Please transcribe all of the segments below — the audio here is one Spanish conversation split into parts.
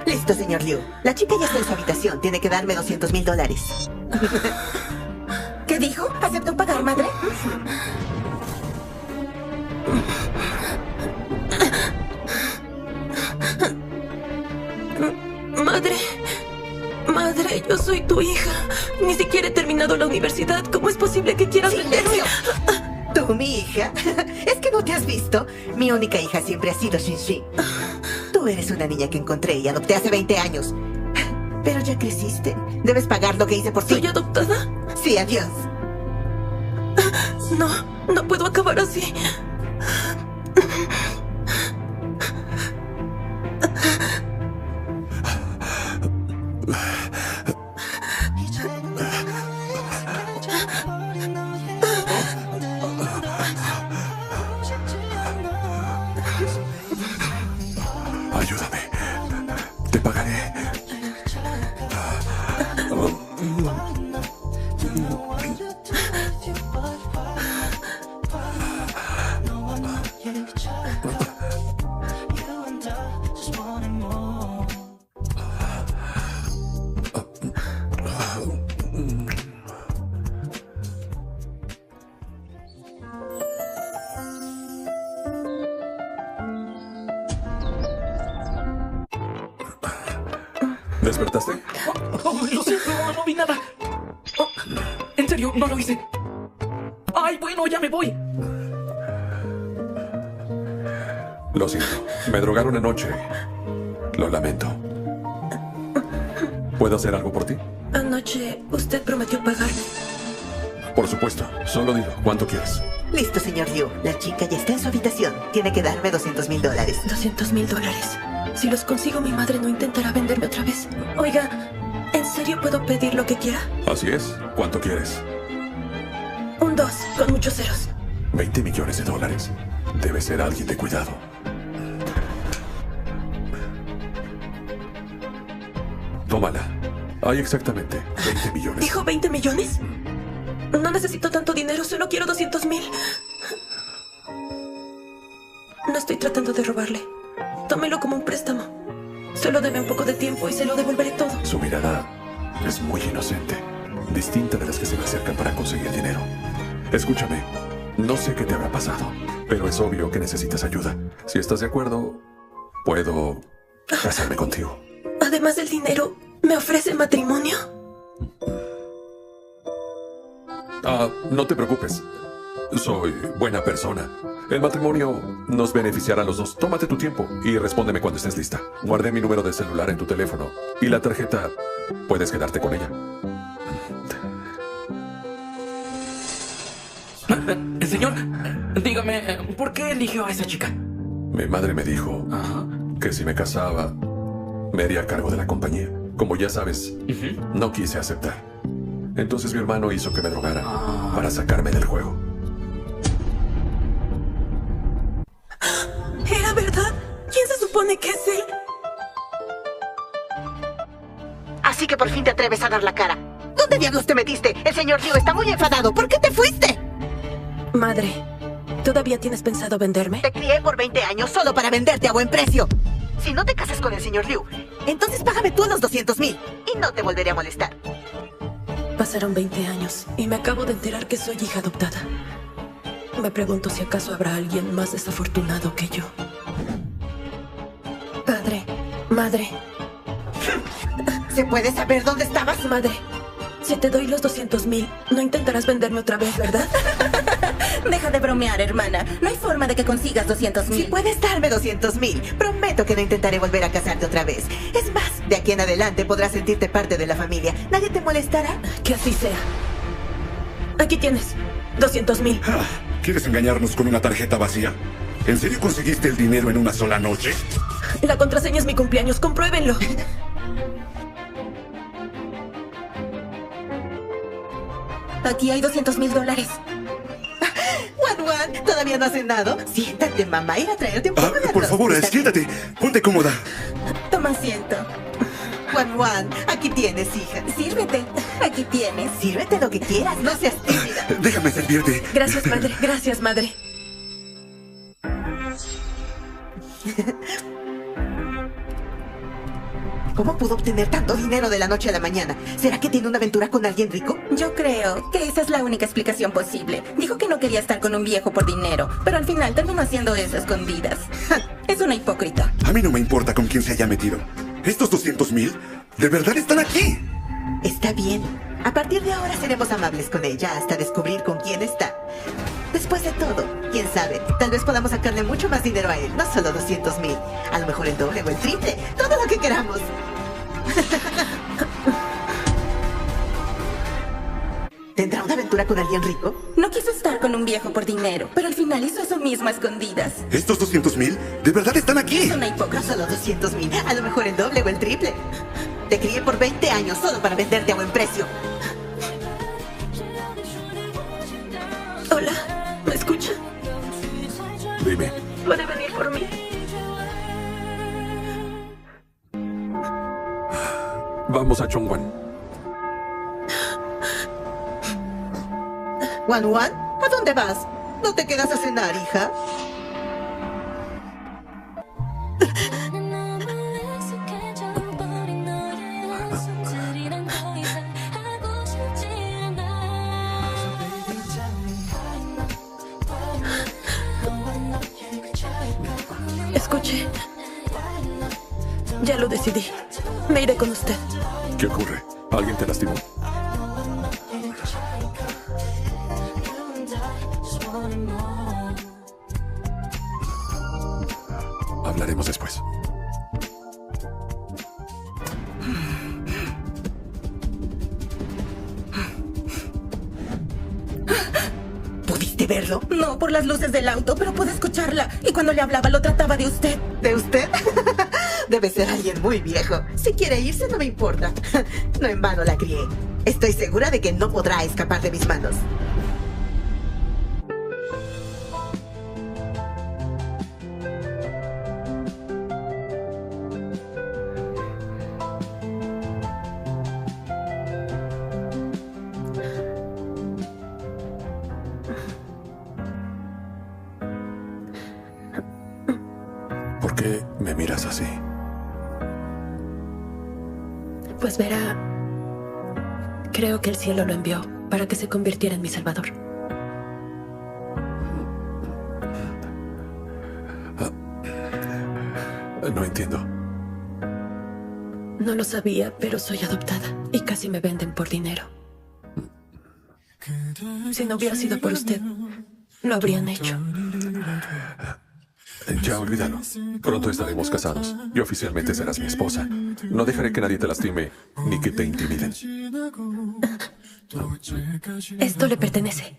Listo, señor Liu. La chica ya está en su habitación. Tiene que darme $200,000. ¿Qué dijo? ¿Aceptó pagar, madre? Madre, yo soy tu hija. Ni siquiera he terminado la universidad. ¿Cómo es posible que quieras venderme? ¿Tú, mi hija? ¿Es que no te has visto? Mi única hija siempre ha sido Xinxin. Tú eres una niña que encontré y adopté hace 20 años. Pero ya creciste. Debes pagar lo que hice por ti. ¿Soy adoptada? Sí, adiós. No puedo acabar así. Ayúdame. Te pagaré. ¿Despertaste? Lo siento, no vi nada. En serio, no lo hice. Ay, bueno, ya me voy. Lo siento. Me drogaron anoche. Lo lamento. ¿Puedo hacer algo por ti? Anoche usted prometió pagarme. Por supuesto. Solo dilo. ¿Cuánto quieres? Listo, señor Liu. La chica ya está en su habitación. Tiene que darme $200,000. $200,000. Si los consigo, mi madre no intentará venderme otra vez. Oiga, ¿en serio puedo pedir lo que quiera? Así es. ¿Cuánto quieres? Un 2, con muchos ceros. $20 millones. Debe ser alguien de cuidado. Tómala. Hay exactamente 20 millones. ¿Dijo 20 millones? No necesito tanto dinero, solo quiero 200,000. No estoy tratando de robarle. Tómelo como un préstamo. Solo deme un poco de tiempo y se lo devolveré todo. Su mirada es muy inocente, distinta de las que se me acercan para conseguir dinero. Escúchame, no sé qué te habrá pasado, pero es obvio que necesitas ayuda. Si estás de acuerdo, puedo casarme contigo. Además del dinero, ¿me ofrece matrimonio? No te preocupes. Soy buena persona. El matrimonio nos beneficiará a los dos. Tómate tu tiempo y respóndeme cuando estés lista. Guardé mi número de celular en tu teléfono y la tarjeta. Puedes quedarte con ella. Señor, dígame, ¿por qué eligió a esa chica? Mi madre me dijo que si me casaba, me haría cargo de la compañía. Como ya sabes, no quise aceptar. Entonces mi hermano hizo que me drogara para sacarme del juego. ¿Era verdad? ¿Quién se supone que es él? Así que por fin te atreves a dar la cara. ¿Dónde diablos te metiste? El señor Liu está muy enfadado. ¿Por qué te fuiste? Madre, ¿todavía tienes pensado venderme? Te crié por 20 años solo para venderte a buen precio. Si no te casas con el señor Liu, entonces págame tú los 200,000 y no te volveré a molestar. Pasaron 20 años y me acabo de enterar que soy hija adoptada. Me pregunto si acaso habrá alguien más desafortunado que yo. Padre, madre. ¿Se puede saber dónde estabas? Madre, si te doy los 200,000, no intentarás venderme otra vez, ¿verdad? Deja de bromear, hermana. No hay forma de que consigas 200,000. Si puedes darme 200,000, prometo que no intentaré volver a casarte otra vez. Es más, de aquí en adelante podrás sentirte parte de la familia. ¿Nadie te molestará? Que así sea. Aquí tienes 200,000. ¿Quieres engañarnos con una tarjeta vacía? ¿En serio conseguiste el dinero en una sola noche? La contraseña es mi cumpleaños, compruébenlo. Aquí hay $200,000. Wan, ¿todavía no has cenado? Siéntate, mamá, ir a traerte un poco de arroz. Por favor, siéntate. Ponte cómoda. Toma asiento. Wan, aquí tienes, hija. Sírvete. Aquí tienes. Sírvete lo que quieras, no seas tímida. Déjame servirte. Gracias, madre. Gracias, madre. ¿Cómo pudo obtener tanto dinero de la noche a la mañana? ¿Será que tiene una aventura con alguien rico? Yo creo que esa es la única explicación posible. Dijo que no quería estar con un viejo por dinero, pero al final terminó haciendo eso a escondidas. Es una hipócrita. A mí no me importa con quién se haya metido. Estos 200,000 de verdad están aquí. Está bien. A partir de ahora seremos amables con ella hasta descubrir con quién está. Después de todo, quién sabe, tal vez podamos sacarle mucho más dinero a él. No solo 200,000, a lo mejor el doble o el triple. Todo lo que queramos. ¿Tendrá una aventura con alguien rico? No quiso estar con un viejo por dinero, pero al final hizo eso mismo a escondidas. Estos 200,000 de verdad están aquí. Es una No hipócrita. solo 200,000, a lo mejor el doble o el triple. Te crié por 20 años solo para venderte a buen precio. Hola, ¿me escucha? Dime, ¿Puede venir por mí? vamos a Chongwan. ¿Wan Wan? ¿A dónde vas? ¿No te quedas a cenar, hija? Escuche. Ya lo decidí. Me iré con usted. ¿Qué ocurre? ¿Alguien te lastimó? Hablaremos después. ¿Pudiste verlo? No, por las luces del auto, pero pude escucharla. Y cuando le hablaba lo trataba de usted. ¿De usted? Debe ser alguien muy viejo. Si quiere irse, no me importa. No en vano la crié. Estoy segura de que no podrá escapar de mis manos. ¿Por qué me miras así? Pues verá, creo que el cielo lo envió para que se convirtiera en mi salvador. No entiendo. No lo sabía, pero soy adoptada y casi me venden por dinero. Si no hubiera sido por usted, lo habrían hecho. Ya olvídalo. Pronto estaremos casados y oficialmente serás mi esposa. No dejaré que nadie te lastime ni que te intimiden. Esto le pertenece.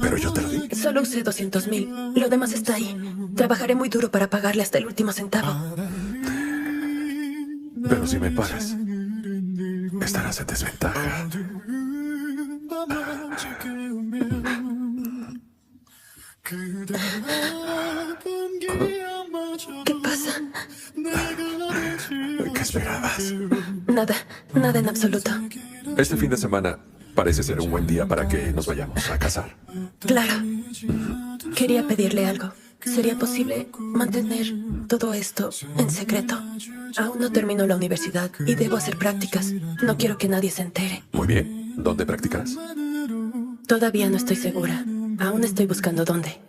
Pero yo te lo di. Solo usé 200,000. Lo demás está ahí. Trabajaré muy duro para pagarle hasta el último centavo. Pero si me pagas, estarás en desventaja. ¿Qué pasa? ¿Qué esperabas? Nada en absoluto. Este fin de semana parece ser un buen día para que nos vayamos a casar. Claro. Quería pedirle algo. ¿Sería posible mantener todo esto en secreto? Aún no termino la universidad y debo hacer prácticas. No quiero que nadie se entere. Muy bien. ¿Dónde practicarás? Todavía no estoy segura. Aún estoy buscando dónde.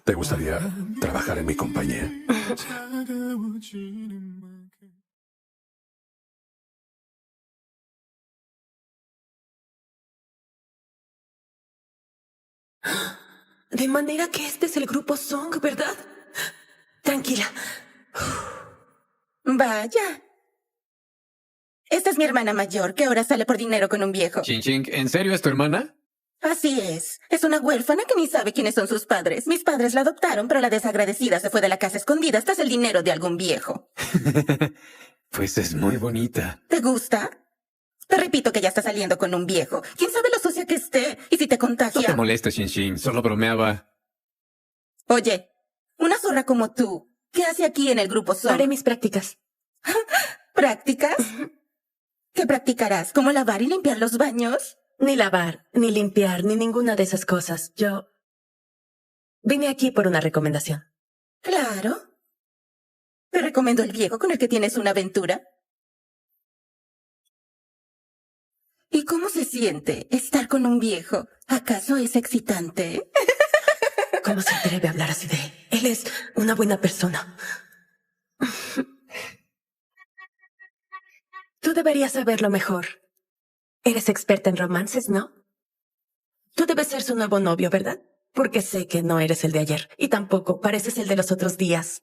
¿Te gustaría trabajar en mi compañía? De manera que este es el grupo Song, ¿verdad? Tranquila. Vaya. Esta es mi hermana mayor, que ahora sale por dinero con un viejo. Ching Ching, ¿en serio es tu hermana? Así es. Es una huérfana que ni sabe quiénes son sus padres. Mis padres la adoptaron, pero la desagradecida se fue de la casa escondida hasta el dinero de algún viejo. Pues es muy bonita. ¿Te gusta? Te repito que ya está saliendo con un viejo. ¿Quién sabe lo sucia que esté? ¿Y si te No contagia? te molestes, Ching Ching, solo bromeaba. Oye, una zorra como tú, ¿qué hace aquí en el grupo Song? Haré mis prácticas. ¿Prácticas? ¿Qué practicarás? ¿Cómo lavar y limpiar los baños? Ni lavar, ni limpiar, ni ninguna de esas cosas. Yo vine aquí por una recomendación. Claro. Te recomiendo el viejo con el que tienes una aventura. ¿Y cómo se siente estar con un viejo? ¿Acaso es excitante? ¿Cómo se atreve a hablar así de él? Él es una buena persona. Tú deberías saberlo mejor. Eres experta en romances, ¿no? Tú debes ser su nuevo novio, ¿verdad? Porque sé que no eres el de ayer. Y tampoco pareces el de los otros días.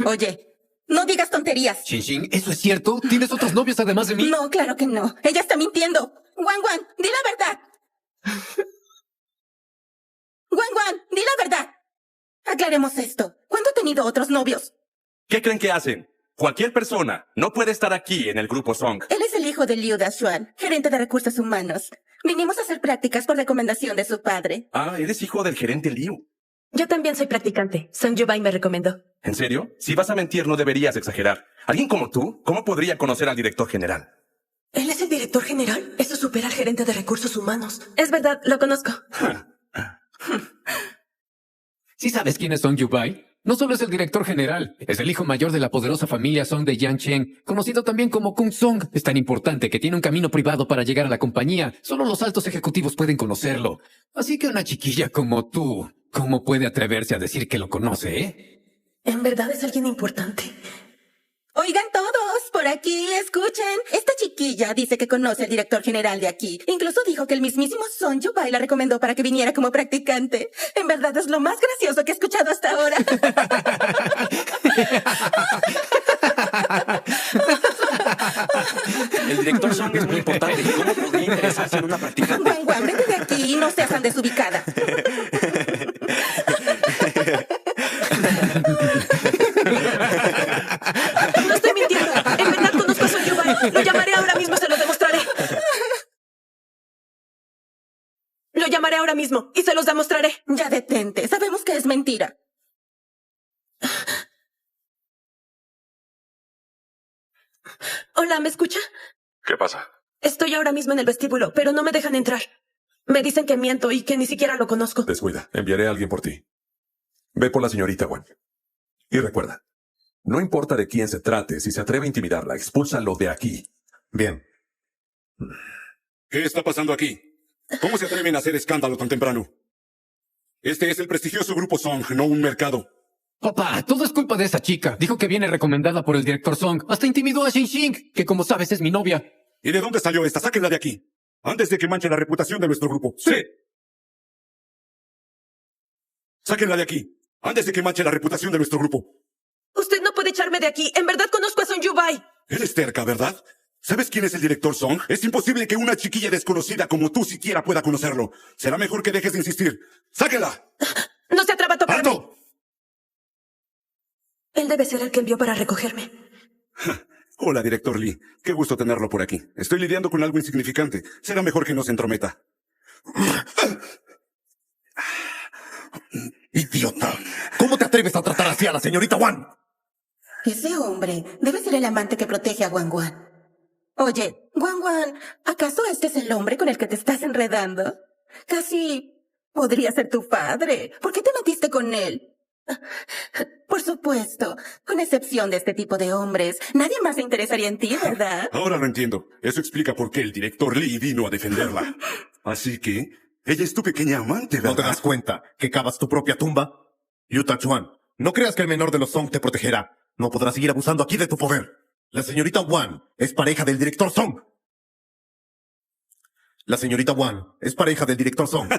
Oye, no digas tonterías. Xinxin, ¿eso es cierto? ¿Tienes otros novios además de mí? No, claro que no. Ella está mintiendo. Wan Wan, di la verdad. Wan Wan, di la verdad. Aclaremos esto. ¿Cuándo ha tenido otros novios? ¿Qué creen que hacen? Cualquier persona no puede estar aquí en el grupo Song. Él es el hijo de Liu Dashuan, gerente de recursos humanos. Vinimos a hacer prácticas por recomendación de su padre. Ah, eres hijo del gerente Liu. Yo también soy practicante. Song Yubai me recomendó. ¿En serio? Si vas a mentir, no deberías exagerar. ¿Alguien como tú? ¿Cómo podría conocer al director general? ¿Él es el director general? Eso supera al gerente de recursos humanos. Es verdad, lo conozco. ¿Sí sabes quién es Song Yubai? No solo es el director general, es el hijo mayor de la poderosa familia Song de Yangcheng, conocido también como Kung Song. Es tan importante que tiene un camino privado para llegar a la compañía. Solo los altos ejecutivos pueden conocerlo. Así que una chiquilla como tú, ¿cómo puede atreverse a decir que lo conoce, ¿En verdad es alguien importante? Oigan todos, por aquí, escuchen. Esta chiquilla dice que conoce al director general de aquí. Incluso dijo que el mismísimo Song Yubai la recomendó para que viniera como practicante. En verdad es lo más gracioso que he escuchado hasta ahora. El director Song es muy importante. ¿Cómo podría interesarse en una practicante? Wan Wan, vete de aquí y no seas tan desubicada. No estoy mintiendo. En verdad conozco a Song Yubai. Lo llamaré ahora mismo, se lo demostraré. Lo llamaré ahora mismo y se los demostraré. Ya detente, sabemos que es mentira. Hola, ¿me escucha? ¿Qué pasa? Estoy ahora mismo en el vestíbulo, pero no me dejan entrar. Me dicen que miento y que ni siquiera lo conozco. Descuida, enviaré a alguien por ti. Ve por la señorita Wan. Y recuerda, no importa de quién se trate, si se atreve a intimidarla, expúlsalo de aquí. Bien. ¿Qué está pasando aquí? ¿Cómo se atreven a hacer escándalo tan temprano? Este es el prestigioso grupo Song, no un mercado. Papá, todo es culpa de esa chica. Dijo que viene recomendada por el director Song. Hasta intimidó a Xinxin, que como sabes es mi novia. ¿Y de dónde salió esta? Sáquenla de aquí. Antes de que manche la reputación de nuestro grupo. ¡Sí! Sáquenla de aquí. Antes de que manche la reputación de nuestro grupo. Usted no puede echarme de aquí. En verdad conozco a Song Yubai. Eres terca, ¿verdad? ¿Sabes quién es el director Song? Es imposible que una chiquilla desconocida como tú siquiera pueda conocerlo. Será mejor que dejes de insistir. ¡Sáquenla! No se atreva a tocarme. ¡Alto! Él debe ser el que envió para recogerme. Hola, director Lee. Qué gusto tenerlo por aquí. Estoy lidiando con algo insignificante. Será mejor que no se entrometa. ¡Idiota! ¿Cómo te atreves a tratar así a la señorita Wan? Ese hombre debe ser el amante que protege a Wan Wan. Oye, Wan Wan, ¿acaso este es el hombre con el que te estás enredando? Casi podría ser tu padre. ¿Por qué te metiste con él? Por supuesto, con excepción de este tipo de hombres, nadie más se interesaría en ti, ¿verdad? Ahora lo entiendo. Eso explica por qué el director Lee vino a defenderla. Así que, ella es tu pequeña amante, ¿No te ¿verdad? das cuenta que cavas tu propia tumba? Yuta Chuan, no creas que el menor de los Song te protegerá. No podrás seguir abusando aquí de tu poder. La señorita Wan es pareja del director Song. La señorita Wan es pareja del director Song.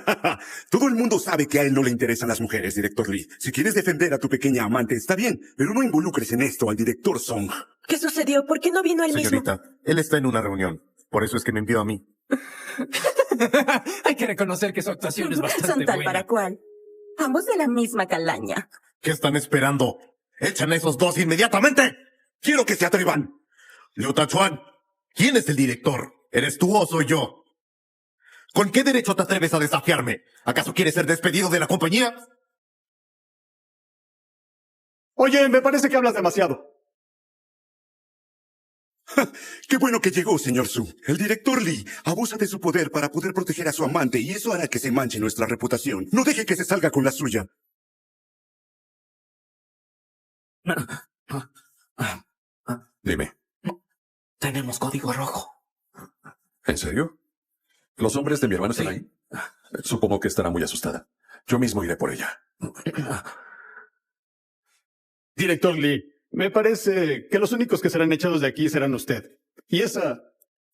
Todo el mundo sabe que a él no le interesan las mujeres, director Lee. Si quieres defender a tu pequeña amante, está bien, pero no involucres en esto al director Song. ¿Qué sucedió? ¿Por qué no vino él mismo? Señorita, él está en una reunión. Por eso es que me envió a mí. Hay que reconocer que su actuación es bastante Son tal buena. para cual. Ambos de la misma calaña. ¿Qué están esperando? ¡Echan a esos dos inmediatamente! ¡Quiero que se atrevan! Liu Tachuan, ¿quién es el director? ¿Eres tú o soy yo? ¿Con qué derecho te atreves a desafiarme? ¿Acaso quieres ser despedido de la compañía? Oye, me parece que hablas demasiado. ¡Qué bueno que llegó, señor Su! El director Lee abusa de su poder para poder proteger a su amante y eso hará que se manche nuestra reputación. No deje que se salga con la suya. Dime, Tenemos código rojo. ¿en serio? ¿Los hombres de mi hermano están ahí? Supongo que estará muy asustada. Yo mismo iré por ella. Director Lee, me parece que los únicos que serán echados de aquí serán usted. Y esa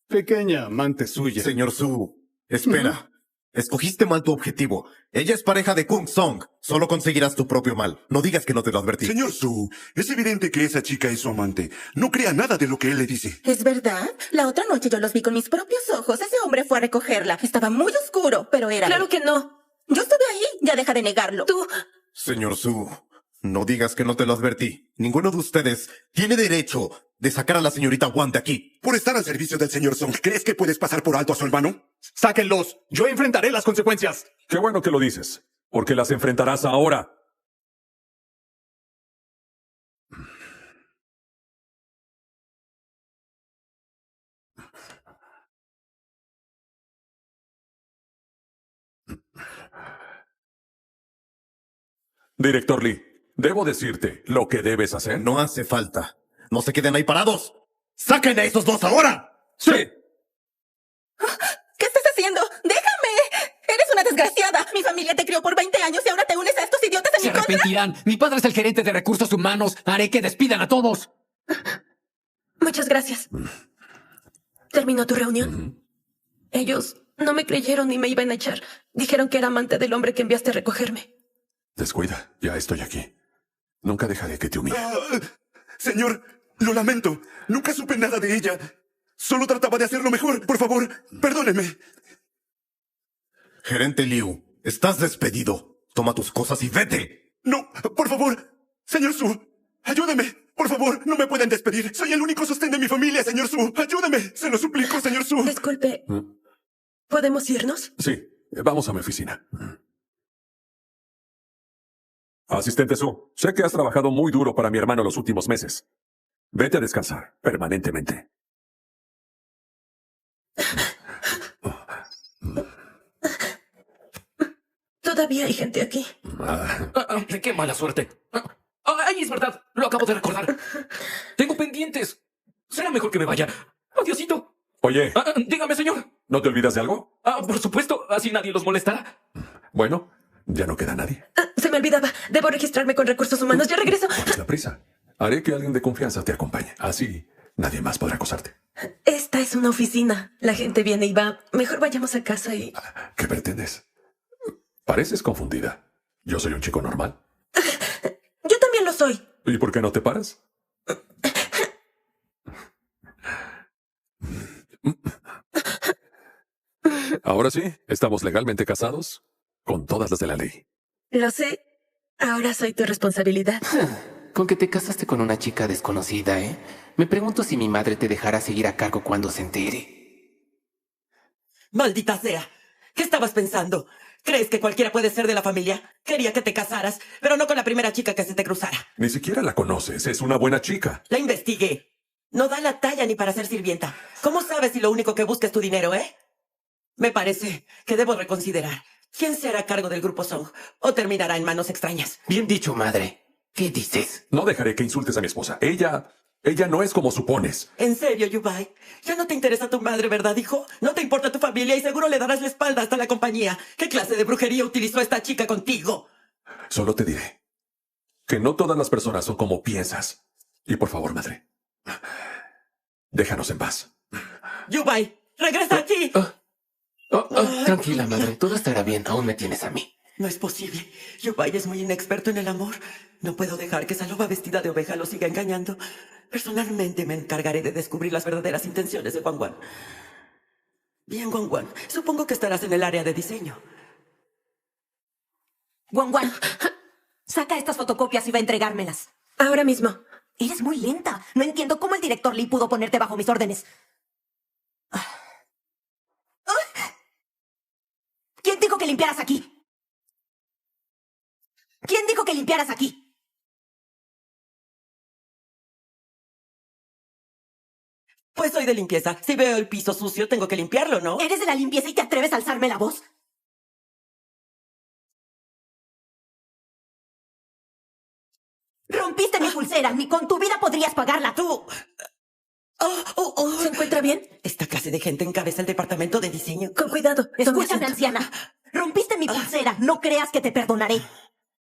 pequeña amante suya. Señor Su, espera. Escogiste mal tu objetivo. Ella es pareja de Kung Song. Solo conseguirás tu propio mal. No digas que no te lo advertí. Señor Su, es evidente que esa chica es su amante. No crea nada de lo que él le dice. ¿Es verdad? La otra noche yo los vi con mis propios ojos. Ese hombre fue a recogerla. Estaba muy oscuro, pero era... Claro que no. Yo estuve ahí. Ya deja de negarlo. Tú... Señor Su, no digas que no te lo advertí. Ninguno de ustedes tiene derecho de sacar a la señorita Wang de aquí. Por estar al servicio del señor Song, ¿crees que puedes pasar por alto a su hermano? ¡Sáquenlos! Yo enfrentaré las consecuencias. Qué bueno que lo dices, porque las enfrentarás ahora. Director Lee, ¿debo decirte lo que debes hacer? No hace falta. No se queden ahí parados. ¡Saquen a esos dos ahora! ¡Sí! ¿Qué estás haciendo? ¡Déjame! ¡Eres una desgraciada! Mi familia te crió por 20 años y ahora te unes a estos idiotas en Se mi contra. arrepentirán. Mi padre es el gerente de recursos humanos. Haré que despidan a todos. Muchas gracias. ¿Terminó tu reunión? Ellos no me creyeron ni me iban a echar. Dijeron que era amante del hombre que enviaste a recogerme. Descuida, ya estoy aquí. Nunca dejaré que te humille. Señor, lo lamento. Nunca supe nada de ella. Solo trataba de hacerlo mejor. Por favor, perdóneme. Gerente Liu, estás despedido. Toma tus cosas y vete. No, por favor. Señor Su, ayúdeme. Por favor, no me pueden despedir. Soy el único sostén de mi familia, señor Su. Ayúdeme. Se lo suplico, señor Su. Disculpe, ¿podemos irnos? Sí, vamos a mi oficina. Asistente Su, sé que has trabajado muy duro para mi hermano los últimos meses. Vete a descansar permanentemente. Todavía hay gente aquí. ¡Qué mala suerte! ¡Ay, es verdad! Lo acabo de recordar. Tengo pendientes. Será mejor que me vaya. Adiosito. Oye, Dígame, señor. ¿no te olvidas de algo? Por supuesto, así nadie los molestará. Bueno, ya no queda nadie. Se me olvidaba. Debo registrarme con recursos humanos. Ya regreso. ¿Cuál es la prisa? Haré que alguien de confianza te acompañe. Así nadie más podrá acosarte. Esta es una oficina. La gente viene y va. Mejor vayamos a casa y... ¿Qué pretendes? Pareces confundida. Yo soy un chico normal. Yo también lo soy. ¿Y por qué no te paras? Ahora sí, estamos legalmente casados con todas las de la ley. Lo sé. Ahora soy tu responsabilidad. Con que te casaste con una chica desconocida, ¿eh? Me pregunto si mi madre te dejará seguir a cargo cuando se entere. Maldita sea. ¿Qué estabas pensando? ¿Crees que cualquiera puede ser de la familia? Quería que te casaras, pero no con la primera chica que se te cruzara. Ni siquiera la conoces, es una buena chica. La investigué. No da la talla ni para ser sirvienta. ¿Cómo sabes si lo único que busca es tu dinero, Me parece que debo reconsiderar. ¿Quién será a cargo del grupo Song? ¿O terminará en manos extrañas? Bien dicho, madre. ¿Qué dices? No dejaré que insultes a mi esposa. Ella no es como supones. ¿En serio, Yubai? Ya no te interesa tu madre, ¿verdad, hijo? No te importa tu familia y seguro le darás la espalda hasta la compañía. ¿Qué clase de brujería utilizó esta chica contigo? Solo te diré que no todas las personas son como piensas. Y por favor, madre, déjanos en paz. Yubai, regresa aquí. Tranquila, madre. Todo estará bien. Aún me tienes a mí. No es posible. Yubai es muy inexperto en el amor. No puedo dejar que esa loba vestida de oveja lo siga engañando. Personalmente me encargaré de descubrir las verdaderas intenciones de Wang Wan. Bien, Wang Wan. Supongo que estarás en el área de diseño. Wang Wan, saca estas fotocopias y va a entregármelas. Ahora mismo. Eres muy lenta. No entiendo cómo el director Lee pudo ponerte bajo mis órdenes. ¿Quién dijo que limpiaras aquí? ¿Quién dijo que limpiaras aquí? Pues soy de limpieza. Si veo el piso sucio, tengo que limpiarlo, ¿no? ¿Eres de la limpieza y te atreves a alzarme la voz? Rompiste mi pulsera. Ni con tu vida podrías pagarla. Tú... ¿Se encuentra bien? Esta clase de gente encabeza el departamento de diseño. Con cuidado. Tome Escúchame, asiento. anciana. Rompiste mi pulsera. No creas que te perdonaré.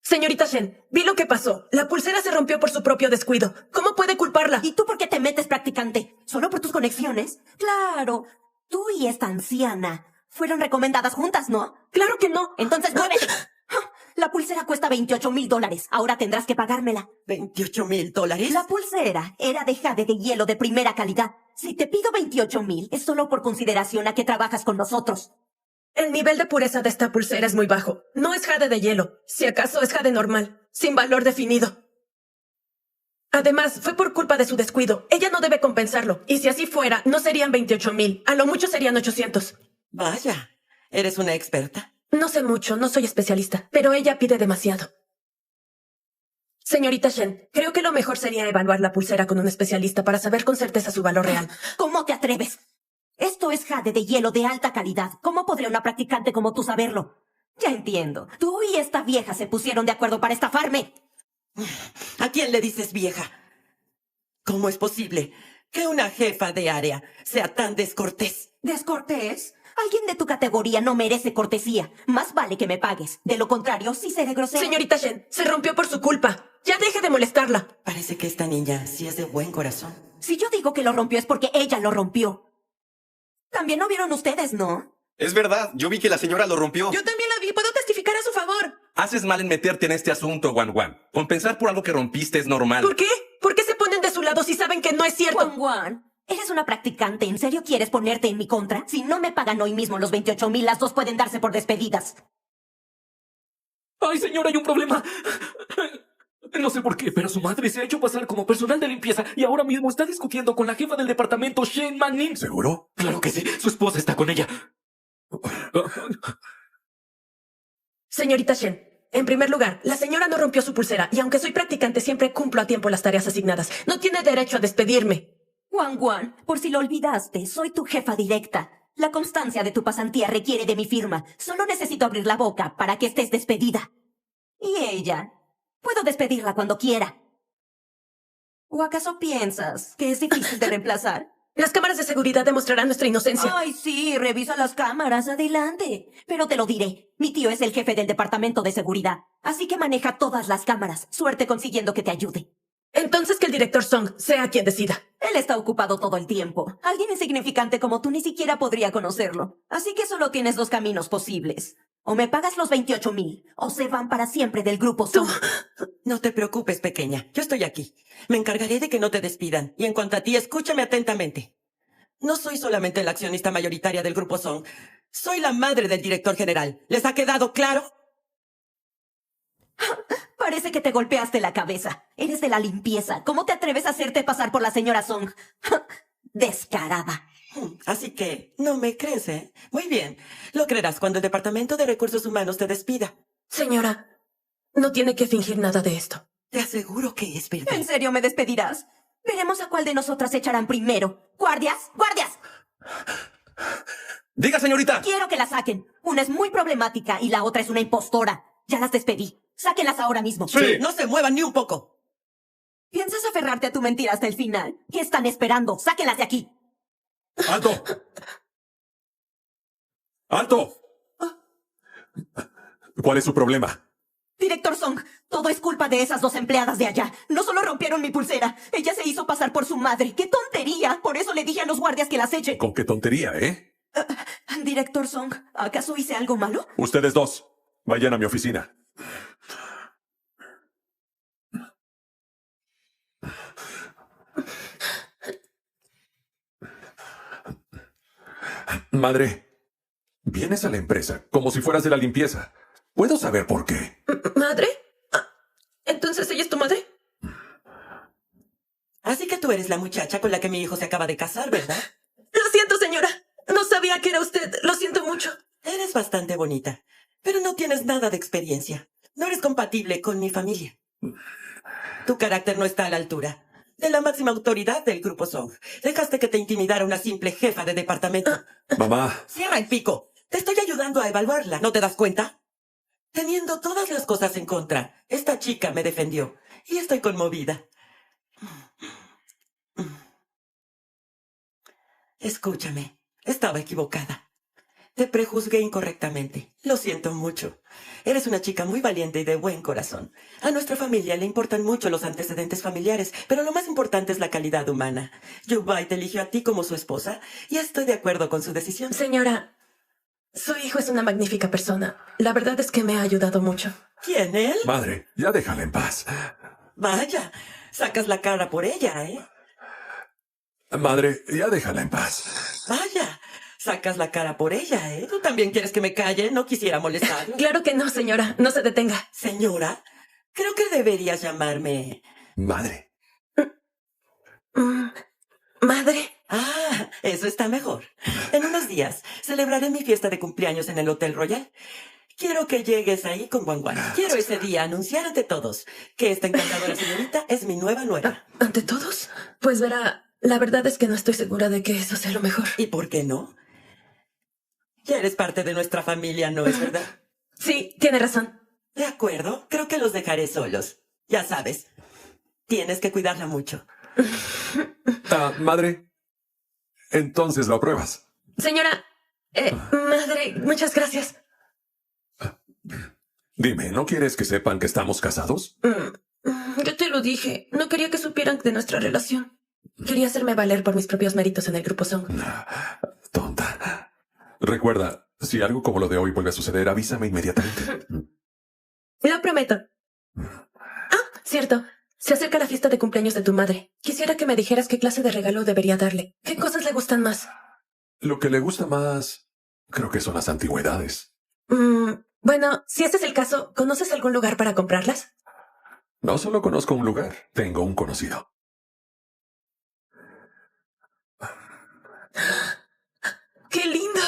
Señorita Shen, vi lo que pasó. La pulsera se rompió por su propio descuido. ¿Cómo puede culparla? ¿Y tú por qué te metes, practicante? ¿Solo por tus conexiones? Claro. Tú y esta anciana fueron recomendadas juntas, ¿no? Claro que no. Entonces muévete. La pulsera cuesta $28,000. Ahora tendrás que pagármela. ¿$28,000? La pulsera era de jade de hielo de primera calidad. Si te pido 28,000, es solo por consideración a que trabajas con nosotros. El nivel de pureza de esta pulsera es muy bajo. No es jade de hielo. Si acaso es jade normal, sin valor definido. Además, fue por culpa de su descuido. Ella no debe compensarlo. Y si así fuera, no serían 28,000. A lo mucho serían 800. Vaya, ¿eres una experta? No sé mucho, no soy especialista, pero ella pide demasiado. Señorita Shen, creo que lo mejor sería evaluar la pulsera con un especialista para saber con certeza su valor real. ¿Cómo te atreves? Esto es jade de hielo de alta calidad. ¿Cómo podría una practicante como tú saberlo? Ya entiendo. Tú y esta vieja se pusieron de acuerdo para estafarme. ¿A quién le dices vieja? ¿Cómo es posible que una jefa de área sea tan descortés? ¿Descortés? Alguien de tu categoría no merece cortesía. Más vale que me pagues. De lo contrario, sí seré grosera. Señorita Shen, se rompió por su culpa. Ya deje de molestarla. Parece que esta niña sí es de buen corazón. Si yo digo que lo rompió es porque ella lo rompió. También lo vieron ustedes, ¿no? Es verdad, yo vi que la señora lo rompió. Yo también la vi. Puedo testificar a su favor. Haces mal en meterte en este asunto, Wan Wan. Compensar por algo que rompiste es normal. ¿Por qué? ¿Por qué se ponen de su lado si saben que no es cierto? Juan Juan, eres una practicante. ¿En serio quieres ponerte en mi contra? Si no me pagan hoy mismo los 28,000, las dos pueden darse por despedidas. Ay, señora, hay un problema. No sé por qué, pero su madre se ha hecho pasar como personal de limpieza y ahora mismo está discutiendo con la jefa del departamento, Shen Manin. ¿Seguro? Claro que sí, su esposa está con ella. Señorita Shen, en primer lugar, la señora no rompió su pulsera y aunque soy practicante siempre cumplo a tiempo las tareas asignadas. No tiene derecho a despedirme. Juan Juan, por si lo olvidaste, soy tu jefa directa. La constancia de tu pasantía requiere de mi firma. Solo necesito abrir la boca para que estés despedida. ¿Y ella? Puedo despedirla cuando quiera. ¿O acaso piensas que es difícil de reemplazar? Las cámaras de seguridad demostrarán nuestra inocencia. Ay, sí, revisa las cámaras, adelante. Pero te lo diré, mi tío es el jefe del departamento de seguridad, así que maneja todas las cámaras. Suerte consiguiendo que te ayude. Entonces que el director Song sea quien decida. Él está ocupado todo el tiempo. Alguien insignificante como tú ni siquiera podría conocerlo. Así que solo tienes dos caminos posibles. O me pagas los 28,000, o se van para siempre del grupo Song. No te preocupes, pequeña. Yo estoy aquí. Me encargaré de que no te despidan. Y en cuanto a ti, escúchame atentamente. No soy solamente la accionista mayoritaria del grupo Song. Soy la madre del director general. ¿Les ha quedado claro? Parece que te golpeaste la cabeza. Eres de la limpieza. ¿Cómo te atreves a hacerte pasar por la señora Song? Descarada. Así que, no me crees, ¿eh? Muy bien. Lo creerás cuando el Departamento de Recursos Humanos te despida. Señora, no tiene que fingir nada de esto. Te aseguro que es verdad. ¿En serio me despedirás? Veremos a cuál de nosotras echarán primero. ¡Guardias! ¡Guardias! Diga, señorita. Quiero que la saquen. Una es muy problemática y la otra es una impostora. Ya las despedí. Sáquenlas ahora mismo. Sí. No se muevan ni un poco. ¿Piensas aferrarte a tu mentira hasta el final? ¿Qué están esperando? ¡Sáquenlas de aquí! ¡Alto! ¡Alto! ¿Cuál es su problema? Director Song, todo es culpa de esas dos empleadas de allá. No solo rompieron mi pulsera, ella se hizo pasar por su madre. ¡Qué tontería! Por eso le dije a los guardias que las echen. ¿Con qué tontería, eh? Director Song, ¿acaso hice algo malo? Ustedes dos, vayan a mi oficina. Madre, vienes a la empresa como si fueras de la limpieza. ¿Puedo saber por qué? ¿Madre? ¿Entonces ella es tu madre? Así que tú eres la muchacha con la que mi hijo se acaba de casar, ¿verdad? Lo siento, señora. No sabía que era usted. Lo siento mucho. Eres bastante bonita, pero no tienes nada de experiencia. No eres compatible con mi familia. Tu carácter no está a la altura de la máxima autoridad del Grupo Song. Dejaste que te intimidara una simple jefa de departamento. Mamá. Cierra el pico. Te estoy ayudando a evaluarla. ¿No te das cuenta? Teniendo todas las cosas en contra, esta chica me defendió. y estoy conmovida. Escúchame, estaba equivocada. Te prejuzgué incorrectamente. Lo siento mucho. Eres una chica muy valiente y de buen corazón. A nuestra familia le importan mucho los antecedentes familiares, pero lo más importante es la calidad humana. Yubai te eligió a ti como su esposa y estoy de acuerdo con su decisión. Señora, su hijo es una magnífica persona. La verdad es que me ha ayudado mucho. ¿Quién, él? Madre, ya déjala en paz. Vaya, sacas la cara por ella, ¿eh? Madre, ya déjala en paz. Vaya, sacas la cara por ella, ¿eh? ¿Tú también quieres que me calle? No quisiera molestar. Claro que no, señora. No se detenga. Señora, creo que deberías llamarme... Madre. Madre. Ah, eso está mejor. En unos días celebraré mi fiesta de cumpleaños en el Hotel Royal. Quiero que llegues ahí con Guan Guan. Quiero ese día anunciar ante todos que esta encantadora señorita es mi nueva nuera. ¿Ante todos? Pues verá, la verdad es que no estoy segura de que eso sea lo mejor. ¿Y por qué no? Ya eres parte de nuestra familia, ¿no es verdad? Sí, tiene razón. De acuerdo, creo que los dejaré solos. Ya sabes, tienes que cuidarla mucho. Madre, entonces lo apruebas. Señora, madre, muchas gracias. Dime, ¿no quieres que sepan que estamos casados? Yo te lo dije. No quería que supieran de nuestra relación. Quería hacerme valer por mis propios méritos en el grupo Song. Tonta. Recuerda, si algo como lo de hoy vuelve a suceder, avísame inmediatamente. Lo prometo. Cierto. Se acerca la fiesta de cumpleaños de tu madre. Quisiera que me dijeras qué clase de regalo debería darle. ¿Qué cosas le gustan más? Lo que le gusta más, creo que son las antigüedades. Bueno, si ese es el caso, ¿conoces algún lugar para comprarlas? No solo conozco un lugar, tengo un conocido. ¡Qué lindo!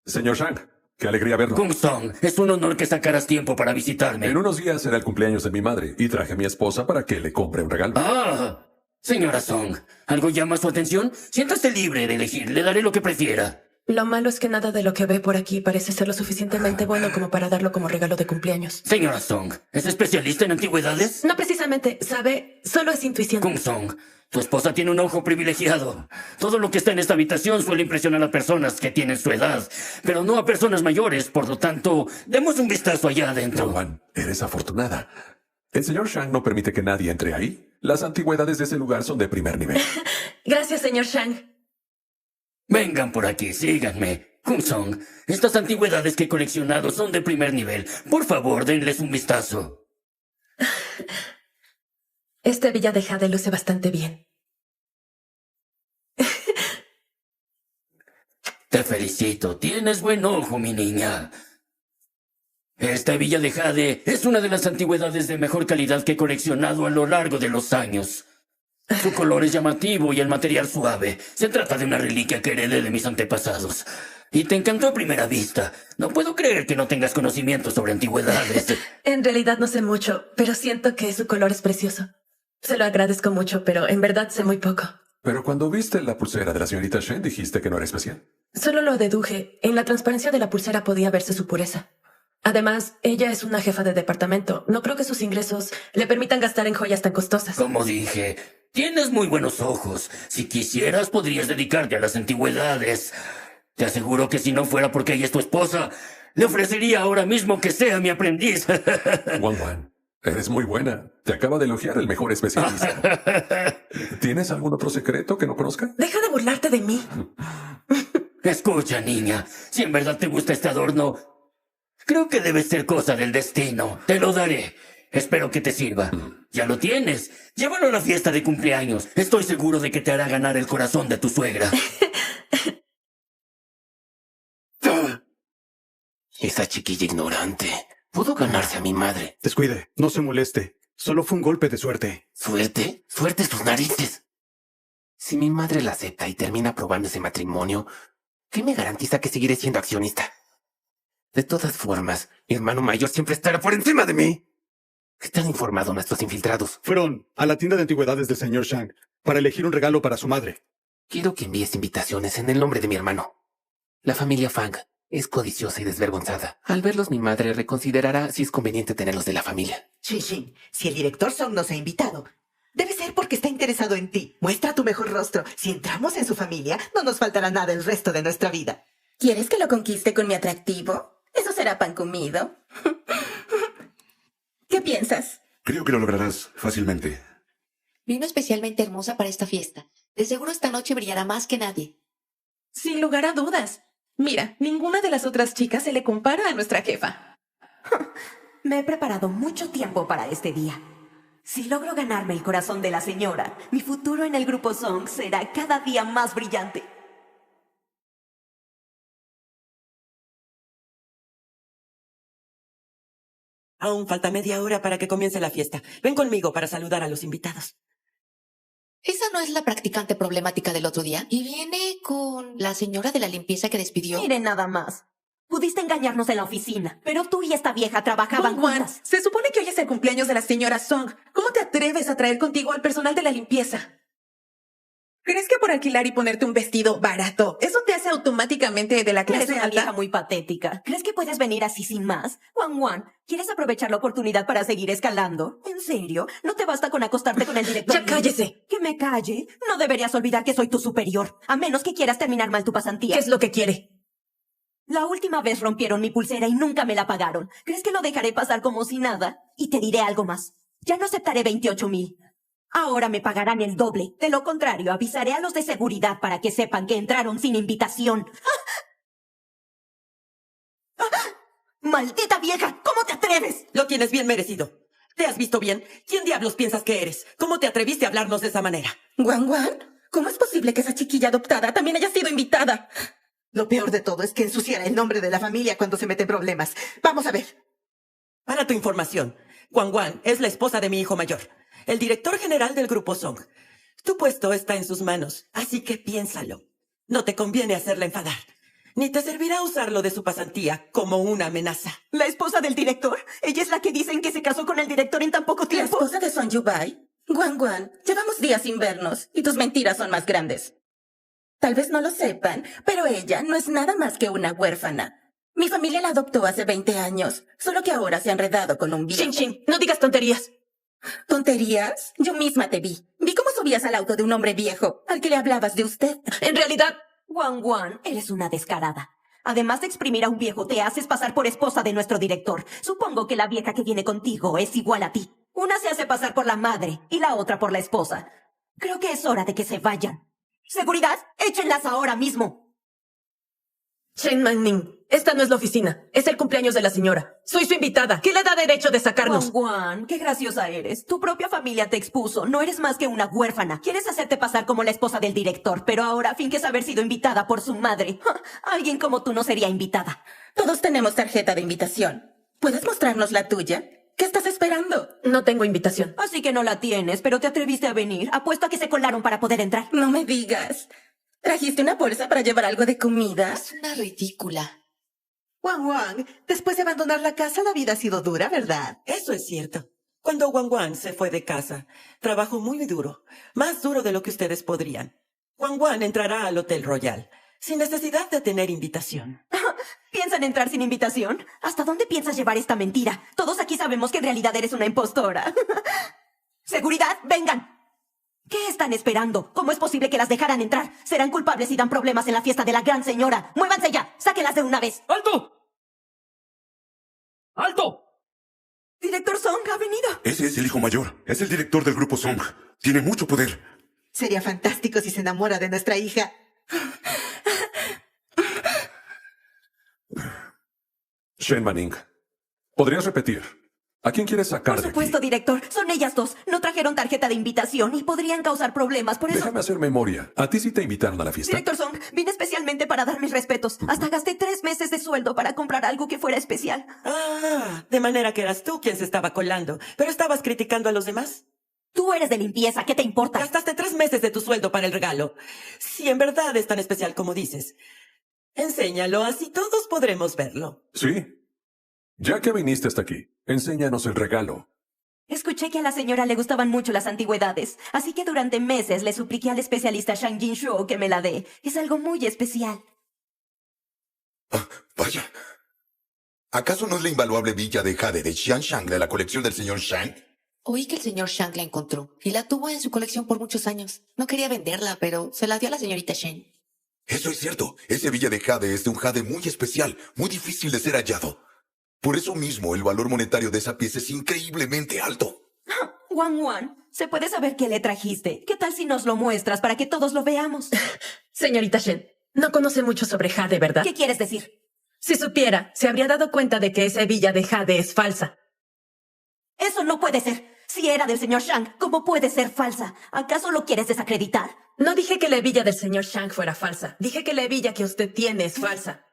Señor Shang, qué alegría verlo. Kung Song, es un honor que sacaras tiempo para visitarme. En unos días será el cumpleaños de mi madre y traje a mi esposa para que le compre un regalo. Ah, señora Song, ¿algo llama su atención? Siéntase libre de elegir, le daré lo que prefiera. Lo malo es que nada de lo que ve por aquí parece ser lo suficientemente bueno como para darlo como regalo de cumpleaños. Señora Song, ¿es especialista en antigüedades? No precisamente, ¿sabe? Solo es intuición. Kung Song, tu esposa tiene un ojo privilegiado. Todo lo que está en esta habitación suele impresionar a personas que tienen su edad, pero no a personas mayores. Por lo tanto, demos un vistazo allá adentro. Juan, eres afortunada. El señor Shang no permite que nadie entre ahí. Las antigüedades de ese lugar son de primer nivel. Gracias, señor Shang. Vengan por aquí, síganme. Kung Song, estas antigüedades que he coleccionado son de primer nivel. Por favor, denles un vistazo. Esta villa de Jade luce bastante bien. Te felicito, tienes buen ojo, mi niña. Esta villa de Jade es una de las antigüedades de mejor calidad que he coleccionado a lo largo de los años. Su color es llamativo y el material suave. Se trata de una reliquia que heredé de mis antepasados. Y te encantó a primera vista. No puedo creer que no tengas conocimiento sobre antigüedades. En realidad no sé mucho, pero siento que su color es precioso. Se lo agradezco mucho, pero en verdad sé muy poco. Pero cuando viste la pulsera de la señorita Shen, dijiste que no era especial. Solo lo deduje. En la transparencia de la pulsera podía verse su pureza. Además, ella es una jefa de departamento. No creo que sus ingresos le permitan gastar en joyas tan costosas. Como dije, tienes muy buenos ojos. Si quisieras, podrías dedicarte a las antigüedades. Te aseguro que si no fuera porque ella es tu esposa, le ofrecería ahora mismo que sea mi aprendiz. Wan, eres muy buena. Te acaba de elogiar el mejor especialista. ¿Tienes algún otro secreto que no conozca? Deja de burlarte de mí. Escucha, niña, si en verdad te gusta este adorno, creo que debe ser cosa del destino. Te lo daré. Espero que te sirva. Ya lo tienes. Llévalo a la fiesta de cumpleaños. Estoy seguro de que te hará ganar el corazón de tu suegra. Esa chiquilla ignorante pudo ganarse a mi madre. Descuide, no se moleste. Solo fue un golpe de suerte. ¿Suerte? Suerte sus narices. Si mi madre la acepta y termina aprobando ese matrimonio, ¿qué me garantiza que seguiré siendo accionista? De todas formas, mi hermano mayor siempre estará por encima de mí. ¿Están informados nuestros infiltrados? Fueron a la tienda de antigüedades del señor Shang para elegir un regalo para su madre. Quiero que envíes invitaciones en el nombre de mi hermano. La familia Fang Es codiciosa y desvergonzada. Al verlos, mi madre reconsiderará si es conveniente tenerlos de la familia. Shin, si el director Song nos ha invitado, debe ser porque está interesado en ti. Muestra tu mejor rostro. Si entramos en su familia, no nos faltará nada el resto de nuestra vida. ¿Quieres que lo conquiste con mi atractivo? Eso será pan comido. ¿Qué piensas? Creo que lo lograrás fácilmente. Vino especialmente hermosa para esta fiesta. De seguro esta noche brillará más que nadie. Sin lugar a dudas. Mira, ninguna de las otras chicas se le compara a nuestra jefa. Me he preparado mucho tiempo para este día. Si logro ganarme el corazón de la señora, mi futuro en el grupo Song será cada día más brillante. Aún falta media hora para que comience la fiesta. Ven conmigo para saludar a los invitados. ¿Esa no es la practicante problemática del otro día? ¿Y viene con la señora de la limpieza que despidió? Mire nada más. Pudiste engañarnos en la oficina, pero tú y esta vieja trabajaban juntas. Se supone que hoy es el cumpleaños de la señora Song. ¿Cómo te atreves a traer contigo al personal de la limpieza? ¿Crees que por alquilar y ponerte un vestido barato, eso te hace automáticamente de la clase Eres una alta? vieja muy patética. ¿Crees que puedes venir así sin más? Wan, ¿quieres aprovechar la oportunidad para seguir escalando? ¿En serio? ¿No te basta con acostarte con el director? ¡Ya cállese! ¿Que me calle? No deberías olvidar que soy tu superior, a menos que quieras terminar mal tu pasantía. ¿Qué es lo que quiere? La última vez rompieron mi pulsera y nunca me la pagaron. ¿Crees que lo dejaré pasar como si nada? Y te diré algo más. Ya no aceptaré 28,000. Ahora me pagarán el doble. De lo contrario, avisaré a los de seguridad para que sepan que entraron sin invitación. ¡Maldita vieja! ¿Cómo te atreves? Lo tienes bien merecido. ¿Te has visto bien? ¿Quién diablos piensas que eres? ¿Cómo te atreviste a hablarnos de esa manera? ¿Guan? ¿Cómo es posible que esa chiquilla adoptada también haya sido invitada? Lo peor de todo es que ensuciará el nombre de la familia cuando se mete en problemas. Vamos a ver. Para tu información, Wan es la esposa de mi hijo mayor, el director general del grupo Song. Tu puesto está en sus manos, así que piénsalo. No te conviene hacerla enfadar, ni te servirá usarlo de su pasantía como una amenaza. ¿La esposa del director? ¿Ella es la que dicen que se casó con el director en tan poco ¿La tiempo? esposa de Song Yubai? Wan, llevamos días sin vernos y tus mentiras son más grandes. Tal vez no lo sepan, pero ella no es nada más que una huérfana. Mi familia la adoptó hace 20 años, solo que ahora se ha enredado con un viejo. Shin, no digas tonterías. ¿Tonterías? Yo misma te vi. Vi cómo subías al auto de un hombre viejo, al que le hablabas de usted. En realidad... Wan, eres una descarada. Además de exprimir a un viejo, te haces pasar por esposa de nuestro director. Supongo que la vieja que viene contigo es igual a ti. Una se hace pasar por la madre y la otra por la esposa. Creo que es hora de que se vayan. ¡Seguridad! ¡Échenlas ahora mismo! Shen Manning, esta no es la oficina. Es el cumpleaños de la señora. Soy su invitada. ¿Qué le da derecho de sacarnos? Wan, qué graciosa eres. Tu propia familia te expuso. No eres más que una huérfana. Quieres hacerte pasar como la esposa del director, pero ahora finges haber sido invitada por su madre. Alguien como tú no sería invitada. Todos tenemos tarjeta de invitación. ¿Puedes mostrarnos la tuya? ¿Qué estás esperando? No tengo invitación. Así que no la tienes, pero te atreviste a venir. Apuesto a que se colaron para poder entrar. No me digas. ¿Trajiste una bolsa para llevar algo de comida? Es una ridícula. Wan, después de abandonar la casa, la vida ha sido dura, ¿verdad? Eso es cierto. Cuando Wan se fue de casa, trabajó muy duro. Más duro de lo que ustedes podrían. Wan entrará al Hotel Royal, sin necesidad de tener invitación. ¿Piensan entrar sin invitación? ¿Hasta dónde piensas llevar esta mentira? Todos aquí sabemos que en realidad eres una impostora. ¡Seguridad! ¡Vengan! ¿Qué están esperando? ¿Cómo es posible que las dejaran entrar? Serán culpables si dan problemas en la fiesta de la gran señora. ¡Muévanse ya! ¡Sáquenlas de una vez! ¡Alto! ¡Alto! Director Song ha venido. Ese es el hijo mayor. Es el director del grupo Song. Tiene mucho poder. Sería fantástico si se enamora de nuestra hija. Shen Manning, ¿podrías repetir? ¿A quién quieres sacar Por de supuesto, aquí? director. Son ellas dos. No trajeron tarjeta de invitación y podrían causar problemas. Por eso... Déjame hacer memoria. ¿A ti sí te invitaron a la fiesta? Director Song, vine especialmente para dar mis respetos. Hasta gasté 3 meses de sueldo para comprar algo que fuera especial. Ah, de manera que eras tú quien se estaba colando, pero estabas criticando a los demás. Tú eres de limpieza, ¿qué te importa? Gastaste 3 meses de tu sueldo para el regalo. Si en verdad es tan especial como dices, enséñalo, así todos podremos verlo. Sí. Ya que viniste hasta aquí, enséñanos el regalo. Escuché que a la señora le gustaban mucho las antigüedades, así que durante meses le supliqué al especialista Shang Jinshuo que me la dé. Es algo muy especial. Vaya. ¿Acaso no es la invaluable villa de jade de Xianshang de la colección del señor Shang? Oí que el señor Shang la encontró y la tuvo en su colección por muchos años. No quería venderla, pero se la dio a la señorita Shen. Eso es cierto. Ese villa de jade es de un jade muy especial, muy difícil de ser hallado. Por eso mismo, el valor monetario de esa pieza es increíblemente alto. Wang, ¿se puede saber qué le trajiste? ¿Qué tal si nos lo muestras para que todos lo veamos? Señorita Shen, no conoce mucho sobre jade, ¿verdad? ¿Qué quieres decir? Si supiera, se habría dado cuenta de que esa hebilla de jade es falsa. Eso no puede ser. Si era del señor Shang, ¿cómo puede ser falsa? ¿Acaso lo quieres desacreditar? No dije que la hebilla del señor Shang fuera falsa. Dije que la hebilla que usted tiene es falsa.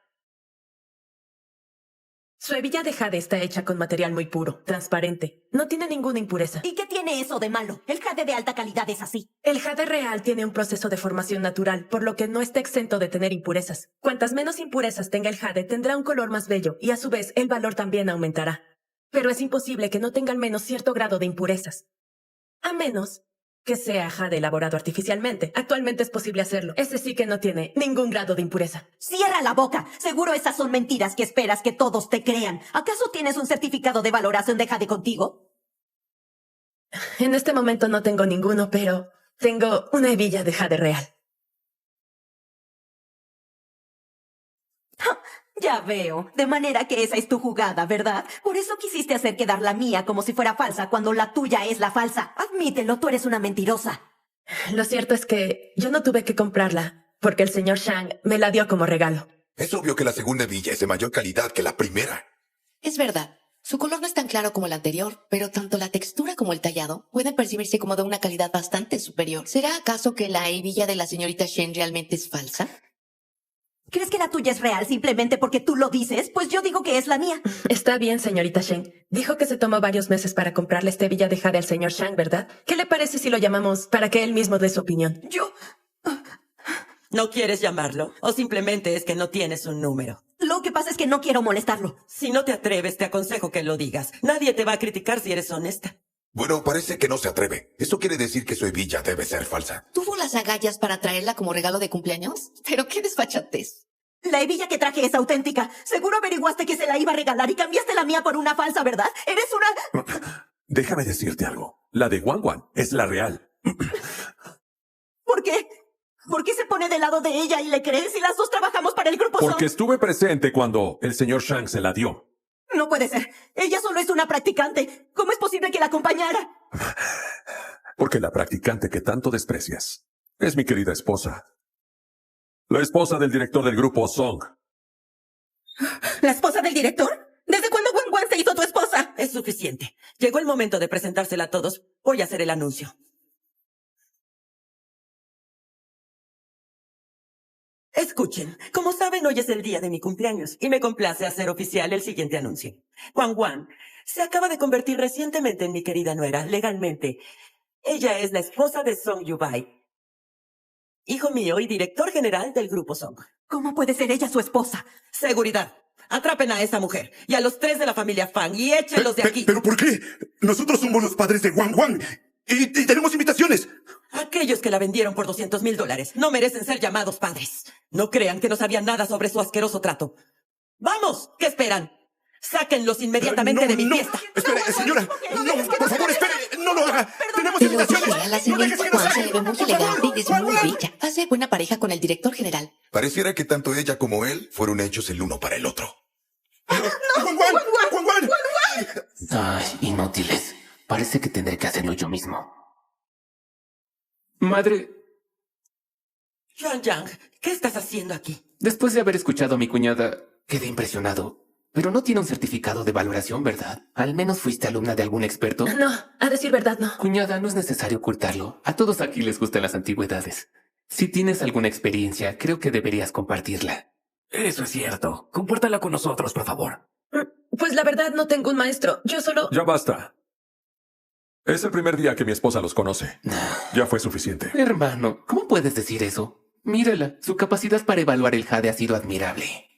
Su hebilla de jade está hecha con material muy puro, transparente. No tiene ninguna impureza. ¿Y qué tiene eso de malo? El jade de alta calidad es así. El jade real tiene un proceso de formación natural, por lo que no está exento de tener impurezas. Cuantas menos impurezas tenga el jade, tendrá un color más bello y a su vez el valor también aumentará. Pero es imposible que no tenga al menos cierto grado de impurezas. A menos que sea jade elaborado artificialmente. Actualmente es posible hacerlo. Ese sí que no tiene ningún grado de impureza. ¡Cierra la boca! Seguro esas son mentiras que esperas que todos te crean. ¿Acaso tienes un certificado de valoración de jade contigo? En este momento no tengo ninguno, pero tengo una hebilla de jade real. Ya veo. De manera que esa es tu jugada, ¿verdad? Por eso quisiste hacer quedar la mía como si fuera falsa cuando la tuya es la falsa. Admítelo, tú eres una mentirosa. Lo cierto es que yo no tuve que comprarla porque el señor Shang me la dio como regalo. Es obvio que la segunda hebilla es de mayor calidad que la primera. Es verdad. Su color no es tan claro como el anterior, pero tanto la textura como el tallado pueden percibirse como de una calidad bastante superior. ¿Será acaso que la hebilla de la señorita Shen realmente es falsa? ¿Crees que la tuya es real simplemente porque tú lo dices? Pues yo digo que es la mía. Está bien, señorita Shen. Dijo que se tomó varios meses para comprarle esta hebilla de jade al señor Shang, ¿verdad? ¿Qué le parece si lo llamamos para que él mismo dé su opinión? ¿No quieres llamarlo? ¿O simplemente es que no tienes un número? Lo que pasa es que no quiero molestarlo. Si no te atreves, te aconsejo que lo digas. Nadie te va a criticar si eres honesta. Bueno, parece que no se atreve. Esto quiere decir que su hebilla debe ser falsa. ¿Tuvo las agallas para traerla como regalo de cumpleaños? Pero qué desfachatez. La hebilla que traje es auténtica. Seguro averiguaste que se la iba a regalar y cambiaste la mía por una falsa, ¿verdad? Eres una... Déjame decirte algo. La de Wang es la real. ¿Por qué? ¿Por qué se pone del lado de ella y le crees si las dos trabajamos para el grupo Porque Song? estuve presente cuando el señor Shang se la dio. No puede ser. Ella solo es una practicante. ¿Cómo es posible que la acompañara? Porque la practicante que tanto desprecias es mi querida esposa. La esposa del director del grupo Song. ¿La esposa del director? ¿Desde cuándo Wang se hizo tu esposa? Es suficiente. Llegó el momento de presentársela a todos. Voy a hacer el anuncio. Escuchen, como saben, hoy es el día de mi cumpleaños y me complace hacer oficial el siguiente anuncio. Wang se acaba de convertir recientemente en mi querida nuera, legalmente. Ella es la esposa de Song Yubai, hijo mío y director general del grupo Song. ¿Cómo puede ser ella su esposa? Seguridad. Atrapen a esa mujer y a los 3 de la familia Fang y échenlos de aquí. ¿Pero por qué? Nosotros somos los padres de Wang y tenemos invitaciones. Aquellos que la vendieron por $200,000 no merecen ser llamados padres. No crean que no sabían nada sobre su asqueroso trato. ¡Vamos! ¿Qué esperan? Sáquenlos inmediatamente de mi fiesta. Espere, señora. No, por favor, espere. No lo haga. Tenemos invitaciones. A la señorita Juan se le ve muy elegante y es muy bella. Hace buena pareja con el director general. Pareciera que tanto ella como él fueron hechos el uno para el otro. Ay, inútiles. Parece que tendré que hacerlo yo mismo. Madre, Yang, ¿qué estás haciendo aquí? después de haber escuchado a mi cuñada, quedé impresionado. Pero no tiene un certificado de valoración, ¿verdad? ¿Al menos fuiste alumna de algún experto? No, a decir verdad, no. Cuñada, no es necesario ocultarlo. A todos aquí les gustan las antigüedades. Si tienes alguna experiencia, creo que deberías compartirla. Eso es cierto. Compártala con nosotros, por favor. Pues la verdad no tengo un maestro. Yo solo... Ya basta. Es el primer día que mi esposa los conoce. Ya fue suficiente. Hermano, ¿cómo puedes decir eso? Mírala, su capacidad para evaluar el jade ha sido admirable.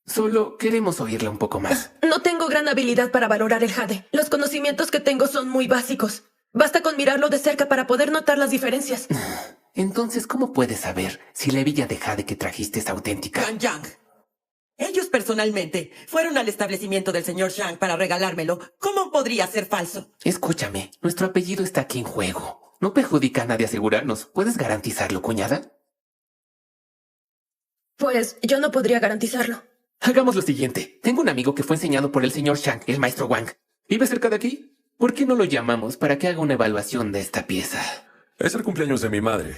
Solo queremos oírla un poco más. No tengo gran habilidad para valorar el jade. Los conocimientos que tengo son muy básicos. Basta con mirarlo de cerca para poder notar las diferencias. Entonces, ¿cómo puedes saber si la hebilla de jade que trajiste es auténtica? Yang, ellos ellos personalmente fueron al establecimiento del señor Shang para regalármelo, ¿cómo podría ser falso? Escúchame, nuestro apellido está aquí en juego. No perjudica a nadie asegurarnos. ¿Puedes garantizarlo, cuñada? Pues yo no podría garantizarlo. Hagamos lo siguiente. Tengo un amigo que fue enseñado por el señor Shang, el maestro Wang. ¿Vive cerca de aquí? ¿Por qué no lo llamamos para que haga una evaluación de esta pieza? Es el cumpleaños de mi madre.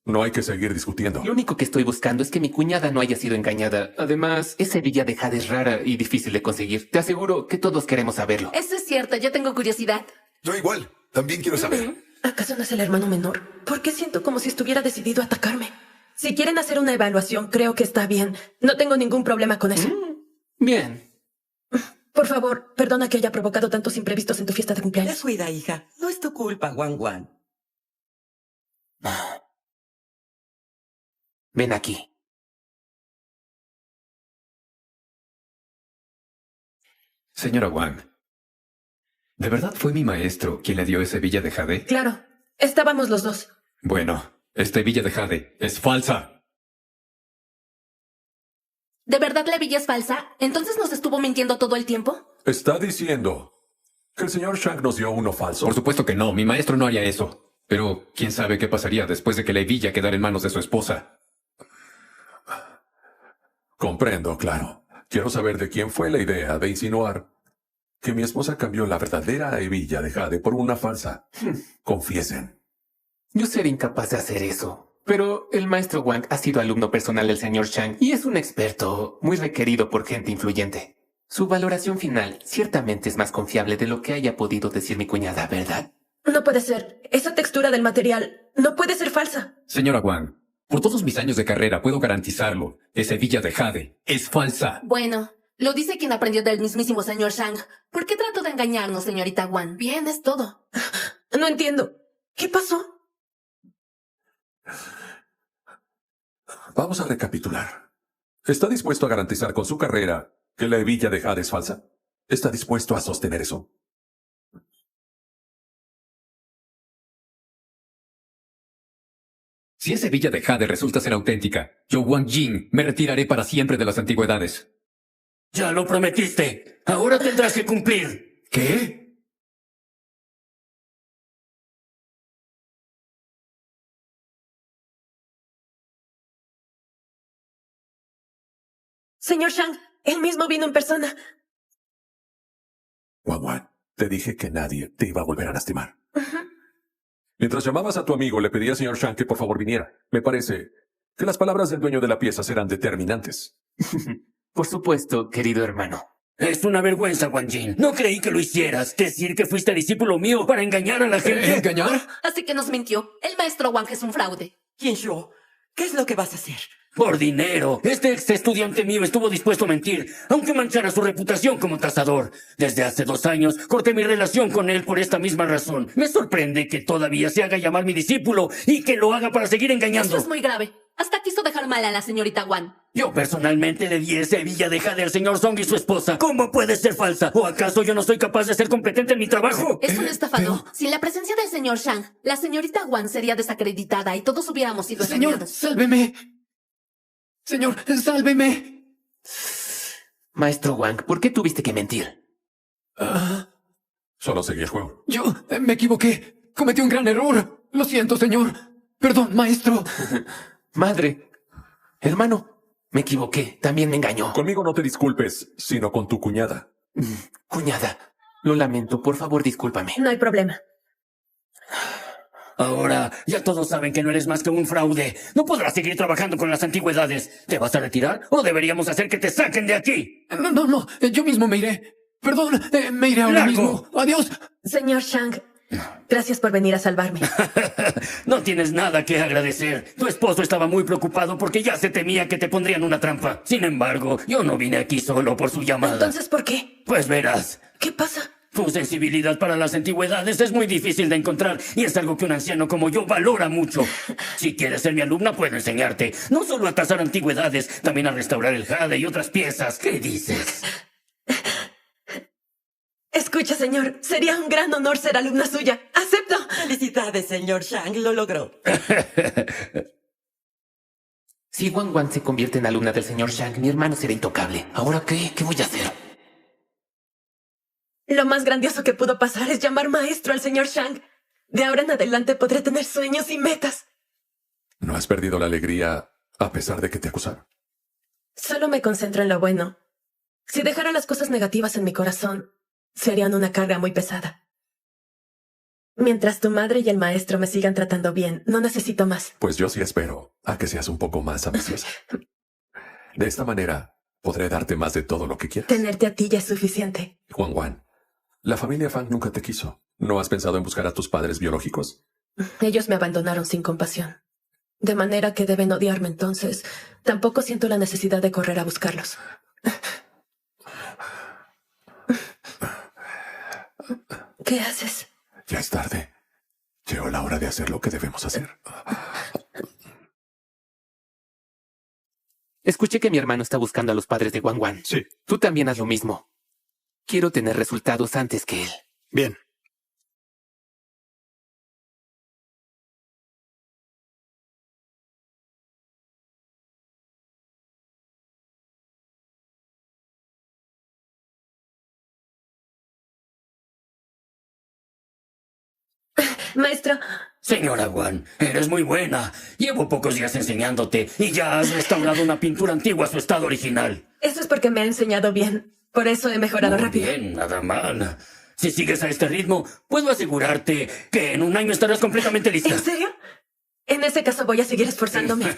No hay que seguir discutiendo. Lo único que estoy buscando es que mi cuñada no haya sido engañada. Además, esa hebilla de jade es rara y difícil de conseguir. Te aseguro que todos queremos saberlo. Eso es cierto, yo tengo curiosidad. Yo igual. También quiero saber. ¿Acaso no es el hermano menor? ¿Por qué siento como si estuviera decidido a atacarme? Si quieren hacer una evaluación, creo que está bien. No tengo ningún problema con eso. Bien. Por favor, perdona que haya provocado tantos imprevistos en tu fiesta de cumpleaños. Descuida, hija. No es tu culpa, Wang. Ven aquí. Señora Wang, ¿de verdad fue mi maestro quien le dio esa hebilla de jade? Claro, estábamos los dos. Bueno, esta hebilla de jade es falsa. ¿De verdad la hebilla es falsa? ¿Entonces nos estuvo mintiendo todo el tiempo? ¿Está diciendo que el señor Shang nos dio uno falso? Por supuesto que no, mi maestro no haría eso. Pero, ¿quién sabe qué pasaría después de que la hebilla quedara en manos de su esposa? Comprendo, claro. Quiero saber de quién fue la idea de insinuar que mi esposa cambió la verdadera hebilla de jade por una falsa. Confiesen. Yo sería incapaz de hacer eso. Pero el maestro Wang ha sido alumno personal del señor Shang y es un experto muy requerido por gente influyente. Su valoración final ciertamente es más confiable de lo que haya podido decir mi cuñada, ¿verdad? No puede ser. Esa textura del material no puede ser falsa. Señora Wang, por todos mis años de carrera puedo garantizarlo. Esa hebilla de jade es falsa. Bueno, lo dice quien aprendió del mismísimo señor Shang. ¿Por qué trató de engañarnos, señorita Wang? Bien, es todo. No entiendo. ¿Qué pasó? Vamos a recapitular. ¿Está dispuesto a garantizar con su carrera que la hebilla de jade es falsa? ¿Está dispuesto a sostener eso? Si esa hebilla de jade resulta ser auténtica, yo, Wang Jing, me retiraré para siempre de las antigüedades. Ya lo prometiste. Ahora tendrás que cumplir. ¿Qué? Señor Shang, él mismo vino en persona. Wang, te dije que nadie te iba a volver a lastimar. Mientras llamabas a tu amigo, le pedí al señor Shang que por favor viniera. Me parece que las palabras del dueño de la pieza serán determinantes. Por supuesto, querido hermano. Es una vergüenza, Wang Jing. No creí que lo hicieras. Decir que fuiste discípulo mío para engañar a la gente. ¿Engañar? Así que nos mintió. El maestro Wang es un fraude. Qinshuo, ¿qué es lo que vas a hacer? Por dinero. Este ex estudiante mío estuvo dispuesto a mentir, aunque manchara su reputación como cazador. Desde hace 2 años corté mi relación con él por esta misma razón. Me sorprende que todavía se haga llamar mi discípulo y que lo haga para seguir engañando. Eso es muy grave. Hasta quiso dejar mal a la señorita Wang. Yo personalmente le di esa hebilla de jade al señor Song y su esposa. ¿Cómo puede ser falsa? ¿O acaso yo no soy capaz de ser competente en mi trabajo? Es un estafador. Sin la presencia del señor Shang, la señorita Wang sería desacreditada y todos hubiéramos sido Señor, engañados. sálveme. Señor, sálveme. Maestro Wang, ¿por qué tuviste que mentir? Solo seguí el juego. Yo me equivoqué. Cometí un gran error. Lo siento, señor. Perdón, maestro. Madre. Hermano, me equivoqué. También me engañó. Conmigo no te disculpes, sino con tu cuñada. Cuñada, lo lamento. Por favor, discúlpame. No hay problema. Ahora, ya todos saben que no eres más que un fraude. No podrás seguir trabajando con las antigüedades. ¿Te vas a retirar o deberíamos hacer que te saquen de aquí? No. Yo mismo me iré. Perdón, me iré ahora ¡Largo! mismo. Adiós. Señor Shang, gracias por venir a salvarme. No tienes nada que agradecer. Tu esposo estaba muy preocupado porque ya se temía que te pondrían una trampa. Sin embargo, yo no vine aquí solo por su llamada. Entonces, ¿por qué? Pues verás. ¿Qué pasa? Tu sensibilidad para las antigüedades es muy difícil de encontrar y es algo que un anciano como yo valora mucho. Si quieres ser mi alumna, puedo enseñarte. No solo a cazar antigüedades, también a restaurar el jade y otras piezas. ¿Qué dices? Escucha, señor, sería un gran honor ser alumna suya. ¡Acepto! Felicidades, señor Shang, lo logró. Si Wang Wan se convierte en alumna del señor Shang, mi hermano será intocable. ¿Ahora qué? ¿Qué voy a hacer? Lo más grandioso que pudo pasar es llamar maestro al señor Shang. De ahora en adelante podré tener sueños y metas. ¿No has perdido la alegría a pesar de que te acusaron? Solo me concentro en lo bueno. Si dejara las cosas negativas en mi corazón, serían una carga muy pesada. Mientras tu madre y el maestro me sigan tratando bien, no necesito más. Pues yo sí espero a que seas un poco más ambiciosa. De esta manera, podré darte más de todo lo que quieras. Tenerte a ti ya es suficiente. Wang Wan, la familia Fang nunca te quiso. ¿No has pensado en buscar a tus padres biológicos? Ellos me abandonaron sin compasión. De manera que deben odiarme entonces. Tampoco siento la necesidad de correr a buscarlos. ¿Qué haces? Ya es tarde. Llegó la hora de hacer lo que debemos hacer. Escuché que mi hermano está buscando a los padres de Wang Wan. Sí. Tú también haz lo mismo. Quiero tener resultados antes que él. Bien. Maestro. Señora Wan, eres muy buena. Llevo pocos días enseñándote y ya has restaurado una pintura antigua a su estado original. Eso es porque me ha enseñado bien. Por eso he mejorado Muy rápido. bien, nada mal. Si sigues a este ritmo, puedo asegurarte que en un año estarás completamente lista. ¿En serio? En ese caso voy a seguir esforzándome.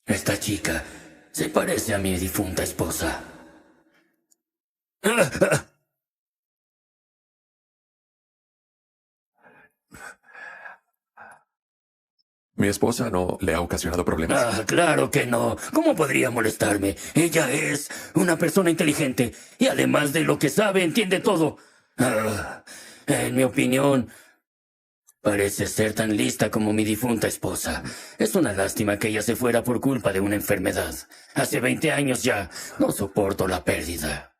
Esta chica se parece a mi difunta esposa. ¿Mi esposa no le ha ocasionado problemas? Ah, claro que no. ¿Cómo podría molestarme? Ella es una persona inteligente y además de lo que sabe, entiende todo. En mi opinión, parece ser tan lista como mi difunta esposa. Es una lástima que ella se fuera por culpa de una enfermedad. Hace 20 años ya. No soporto la pérdida.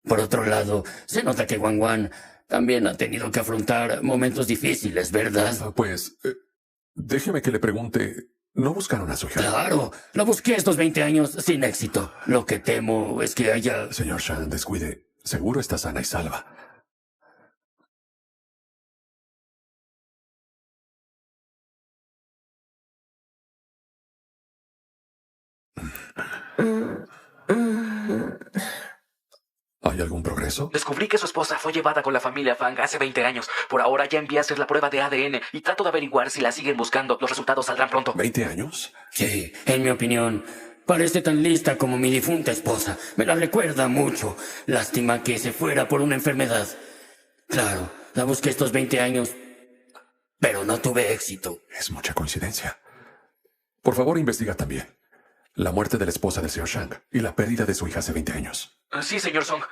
Por otro lado, se nota que Wang Wan también ha tenido que afrontar momentos difíciles, ¿verdad? Pues, déjeme que le pregunte, ¿no buscaron a su hija? Claro, la busqué estos 20 años sin éxito. Lo que temo es que haya... Señor Shang, descuide. Seguro está sana y salva. ¿Hay algún progreso? Descubrí que su esposa fue llevada con la familia Fang hace 20 años. Por ahora ya envié a hacer la prueba de ADN y trato de averiguar si la siguen buscando. Los resultados saldrán pronto. ¿20 años? Sí, en mi opinión, parece tan lista como mi difunta esposa. Me la recuerda mucho. Lástima que se fuera por una enfermedad. Claro, la busqué estos 20 años, pero no tuve éxito. Es mucha coincidencia. Por favor, investiga también la muerte de la esposa del señor Shang y la pérdida de su hija hace 20 años. Sí, señor Song.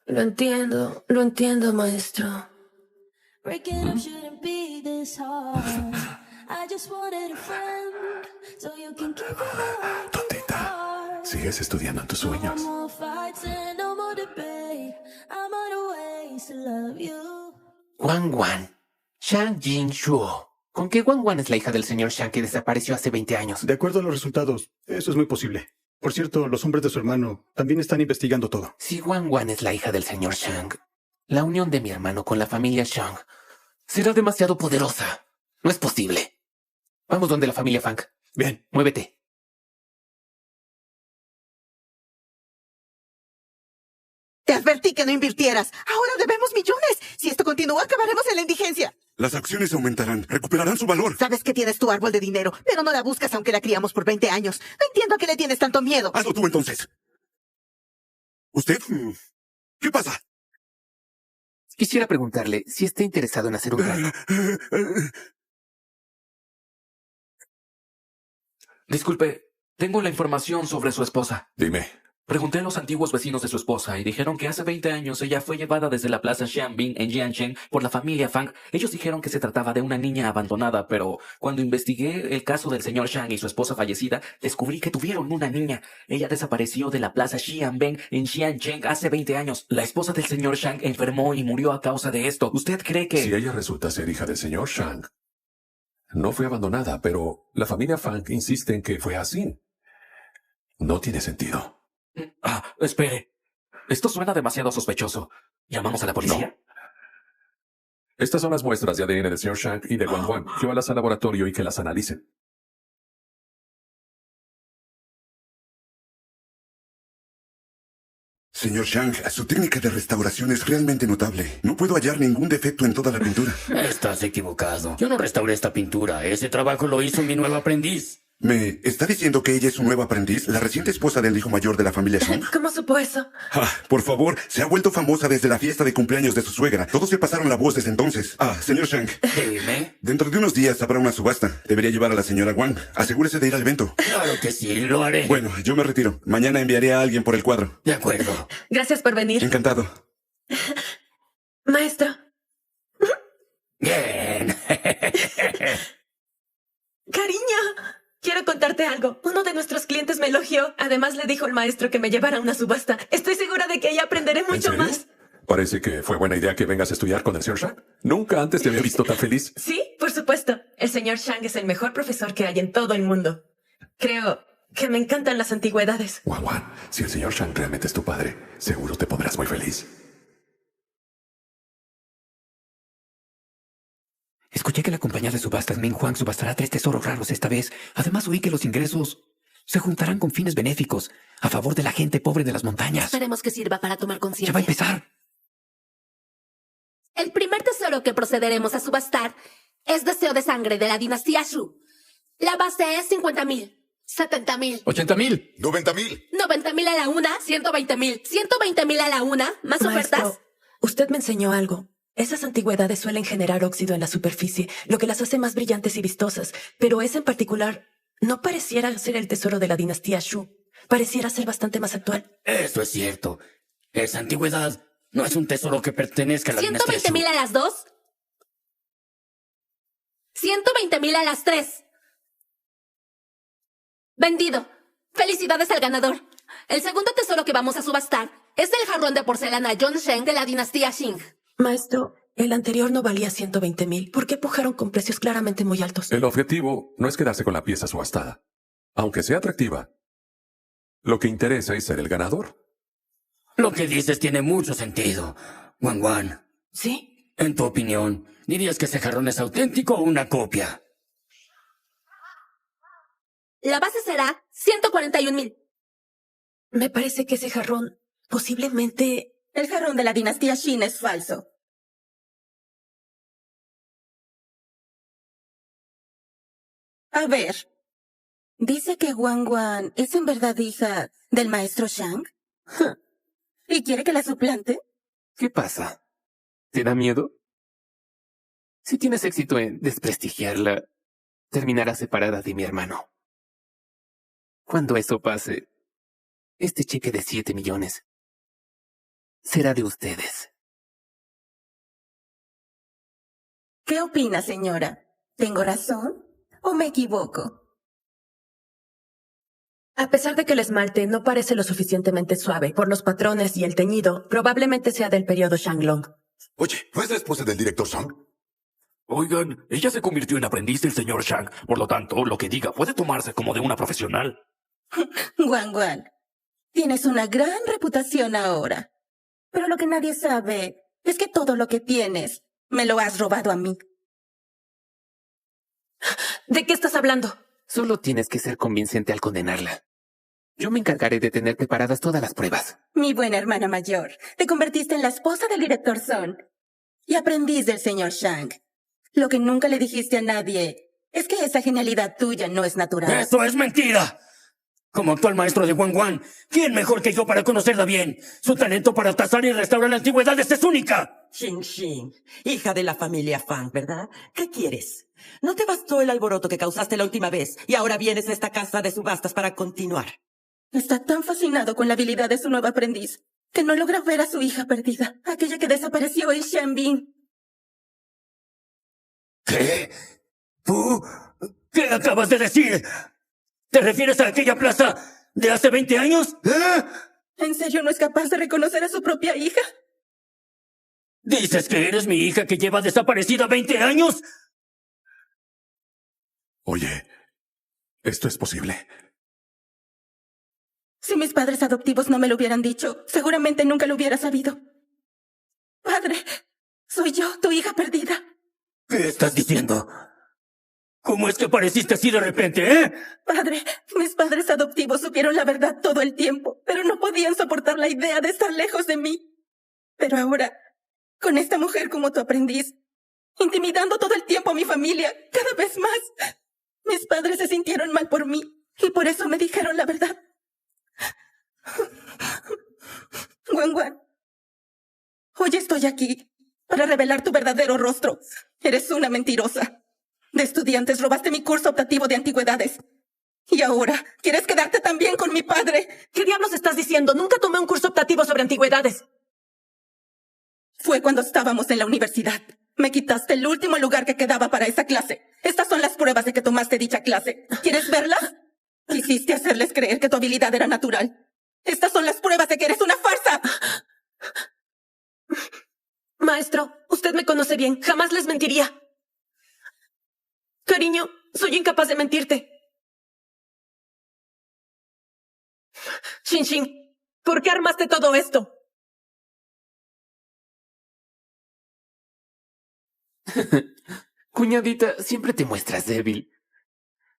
Lo entiendo, maestro. Tontita, sigues estudiando en tus sueños. Wang Wan. Shang Jin Shuo. ¿Con qué Wang Wan es la hija del señor Shang que desapareció hace 20 años? De acuerdo a los resultados, eso es muy posible. Por cierto, los hombres de su hermano también están investigando todo. Si Wang Wan es la hija del señor Shang, la unión de mi hermano con la familia Shang será demasiado poderosa. No es posible. Vamos donde la familia Fang. Bien. Muévete. Te advertí que no invirtieras. Ahora debemos millones. Si esto continúa, acabaremos en la indigencia. Las acciones aumentarán, recuperarán su valor. Sabes que tienes tu árbol de dinero, pero no la buscas aunque la criamos por 20 años. No entiendo a qué le tienes tanto miedo. Hazlo tú entonces. ¿Usted? ¿Qué pasa? Quisiera preguntarle si está interesado en hacer un trato. Disculpe, tengo la información sobre su esposa. Dime. Pregunté a los antiguos vecinos de su esposa y dijeron que hace 20 años ella fue llevada desde la plaza Xianbing en Jiancheng por la familia Fang. Ellos dijeron que se trataba de una niña abandonada, pero cuando investigué el caso del señor Shang y su esposa fallecida, descubrí que tuvieron una niña. Ella desapareció de la plaza Xianbing en Jiancheng hace 20 años. La esposa del señor Shang enfermó y murió a causa de esto. ¿Usted cree que...? Si ella resulta ser hija del señor Shang, no fue abandonada, pero la familia Fang insiste en que fue así. No tiene sentido. Espere. Esto suena demasiado sospechoso. ¿Llamamos a la policía? No. Estas son las muestras de ADN del señor Shang y de Wang Wan. Llévalas al laboratorio y que las analicen. Señor Shang, su técnica de restauración es realmente notable. No puedo hallar ningún defecto en toda la pintura. Estás equivocado. Yo no restauré esta pintura. Ese trabajo lo hizo mi nuevo aprendiz. ¿Me está diciendo que ella es su nueva aprendiz, la reciente esposa del hijo mayor de la familia Song? ¿Cómo supo eso? Por favor, se ha vuelto famosa desde la fiesta de cumpleaños de su suegra. Todos se pasaron la voz desde entonces. Señor Shang. Dime. Dentro de unos días habrá una subasta. Debería llevar a la señora Wang. Asegúrese de ir al evento. Claro que sí, lo haré. Bueno, yo me retiro. Mañana enviaré a alguien por el cuadro. De acuerdo. Gracias por venir. Encantado. Maestro. Bien. Cariño. Quiero contarte algo. Uno de nuestros clientes me elogió. Además, le dijo al maestro que me llevara a una subasta. Estoy segura de que ahí aprenderé mucho más. Parece que fue buena idea que vengas a estudiar con el señor Shang. Nunca antes te había visto tan feliz. Sí, por supuesto. El señor Shang es el mejor profesor que hay en todo el mundo. Creo que me encantan las antigüedades. Wang Wan, si el señor Shang realmente es tu padre, seguro te pondrás muy feliz. Escuché que la compañía de subastas Ming Huang subastará 3 tesoros raros esta vez. Además, oí que los ingresos se juntarán con fines benéficos a favor de la gente pobre de las montañas. Esperemos que sirva para tomar conciencia. Ya va a empezar. El primer tesoro que procederemos a subastar es Deseo de Sangre de la dinastía Shu. La base es 50,000. 70,000. 80,000. 90,000. 90,000 a la una. 120,000. 120,000 a la una. ¿Más Maestro, ofertas? usted me enseñó algo. Esas antigüedades suelen generar óxido en la superficie, lo que las hace más brillantes y vistosas. Pero ese en particular no pareciera ser el tesoro de la dinastía Shu. Pareciera ser bastante más actual. Eso es cierto. Esa antigüedad no es un tesoro que pertenezca a la dinastía Shu. 120,000 a las 2. 120,000 a las 3. Vendido. Felicidades al ganador. El segundo tesoro que vamos a subastar es el jarrón de porcelana Zhongsheng de la dinastía Qing. Maestro, el anterior no valía 120,000. ¿Por qué pujaron con precios claramente muy altos? El objetivo no es quedarse con la pieza subastada. Aunque sea atractiva, lo que interesa es ser el ganador. Lo que dices tiene mucho sentido. Wang Wan. ¿Sí? En tu opinión, ¿dirías que ese jarrón es auténtico o una copia? La base será 141,000. Me parece que ese jarrón posiblemente... El jarrón de la dinastía Qin es falso. A ver, ¿dice que Wang Wan es en verdad hija del maestro Shang? ¿Y quiere que la suplante? ¿Qué pasa? ¿Te da miedo? Si tienes éxito en desprestigiarla, terminarás separada de mi hermano. Cuando eso pase, este cheque de 7 millones será de ustedes. ¿Qué opina, señora? ¿Tengo razón o me equivoco? A pesar de que el esmalte no parece lo suficientemente suave por los patrones y el teñido, probablemente sea del periodo Shanglong. Oye, ¿no es la esposa del director Song? Oigan, ella se convirtió en aprendiz del señor Shang. Por lo tanto, lo que diga puede tomarse como de una profesional. Wang Wan, tienes una gran reputación ahora. Pero lo que nadie sabe es que todo lo que tienes me lo has robado a mí. ¿De qué estás hablando? Solo tienes que ser convincente al condenarla. Yo me encargaré de tener preparadas todas las pruebas. Mi buena hermana mayor, te convertiste en la esposa del director Song y aprendiz del señor Shang. Lo que nunca le dijiste a nadie es que esa genialidad tuya no es natural. ¡Eso es mentira! Como actual maestro de Wang Wan, ¿quién mejor que yo para conocerla bien? Su talento para tasar y restaurar antigüedades es única. Xin, hija de la familia Fang, ¿verdad? ¿Qué quieres? No te bastó el alboroto que causaste la última vez y ahora vienes a esta casa de subastas para continuar. Está tan fascinado con la habilidad de su nuevo aprendiz que no logra ver a su hija perdida, aquella que desapareció en Xianbin. ¿Qué? ¿Tú? ¿Qué acabas de decir? ¿Te refieres a aquella plaza de hace 20 años? ¿En serio no es capaz de reconocer a su propia hija? ¿Dices que eres mi hija que lleva desaparecida 20 años? Oye, esto es posible. Si mis padres adoptivos no me lo hubieran dicho, seguramente nunca lo hubiera sabido. Padre, soy yo, tu hija perdida. ¿Qué estás diciendo? ¿Cómo es que apareciste así de repente, Padre, mis padres adoptivos supieron la verdad todo el tiempo, pero no podían soportar la idea de estar lejos de mí. Pero ahora, con esta mujer como tu aprendiz, intimidando todo el tiempo a mi familia, cada vez más, mis padres se sintieron mal por mí y por eso me dijeron la verdad. Guan, hoy estoy aquí para revelar tu verdadero rostro. Eres una mentirosa. De estudiantes robaste mi curso optativo de antigüedades. Y ahora, ¿quieres quedarte también con mi padre? ¿Qué diablos estás diciendo? Nunca tomé un curso optativo sobre antigüedades. Fue cuando estábamos en la universidad. Me quitaste el último lugar que quedaba para esa clase. Estas son las pruebas de que tomaste dicha clase. ¿Quieres verlas? Quisiste hacerles creer que tu habilidad era natural. Estas son las pruebas de que eres una farsa. Maestro, usted me conoce bien. Jamás les mentiría. Cariño, soy incapaz de mentirte. Xinxin, ¿por qué armaste todo esto? Cuñadita, siempre te muestras débil.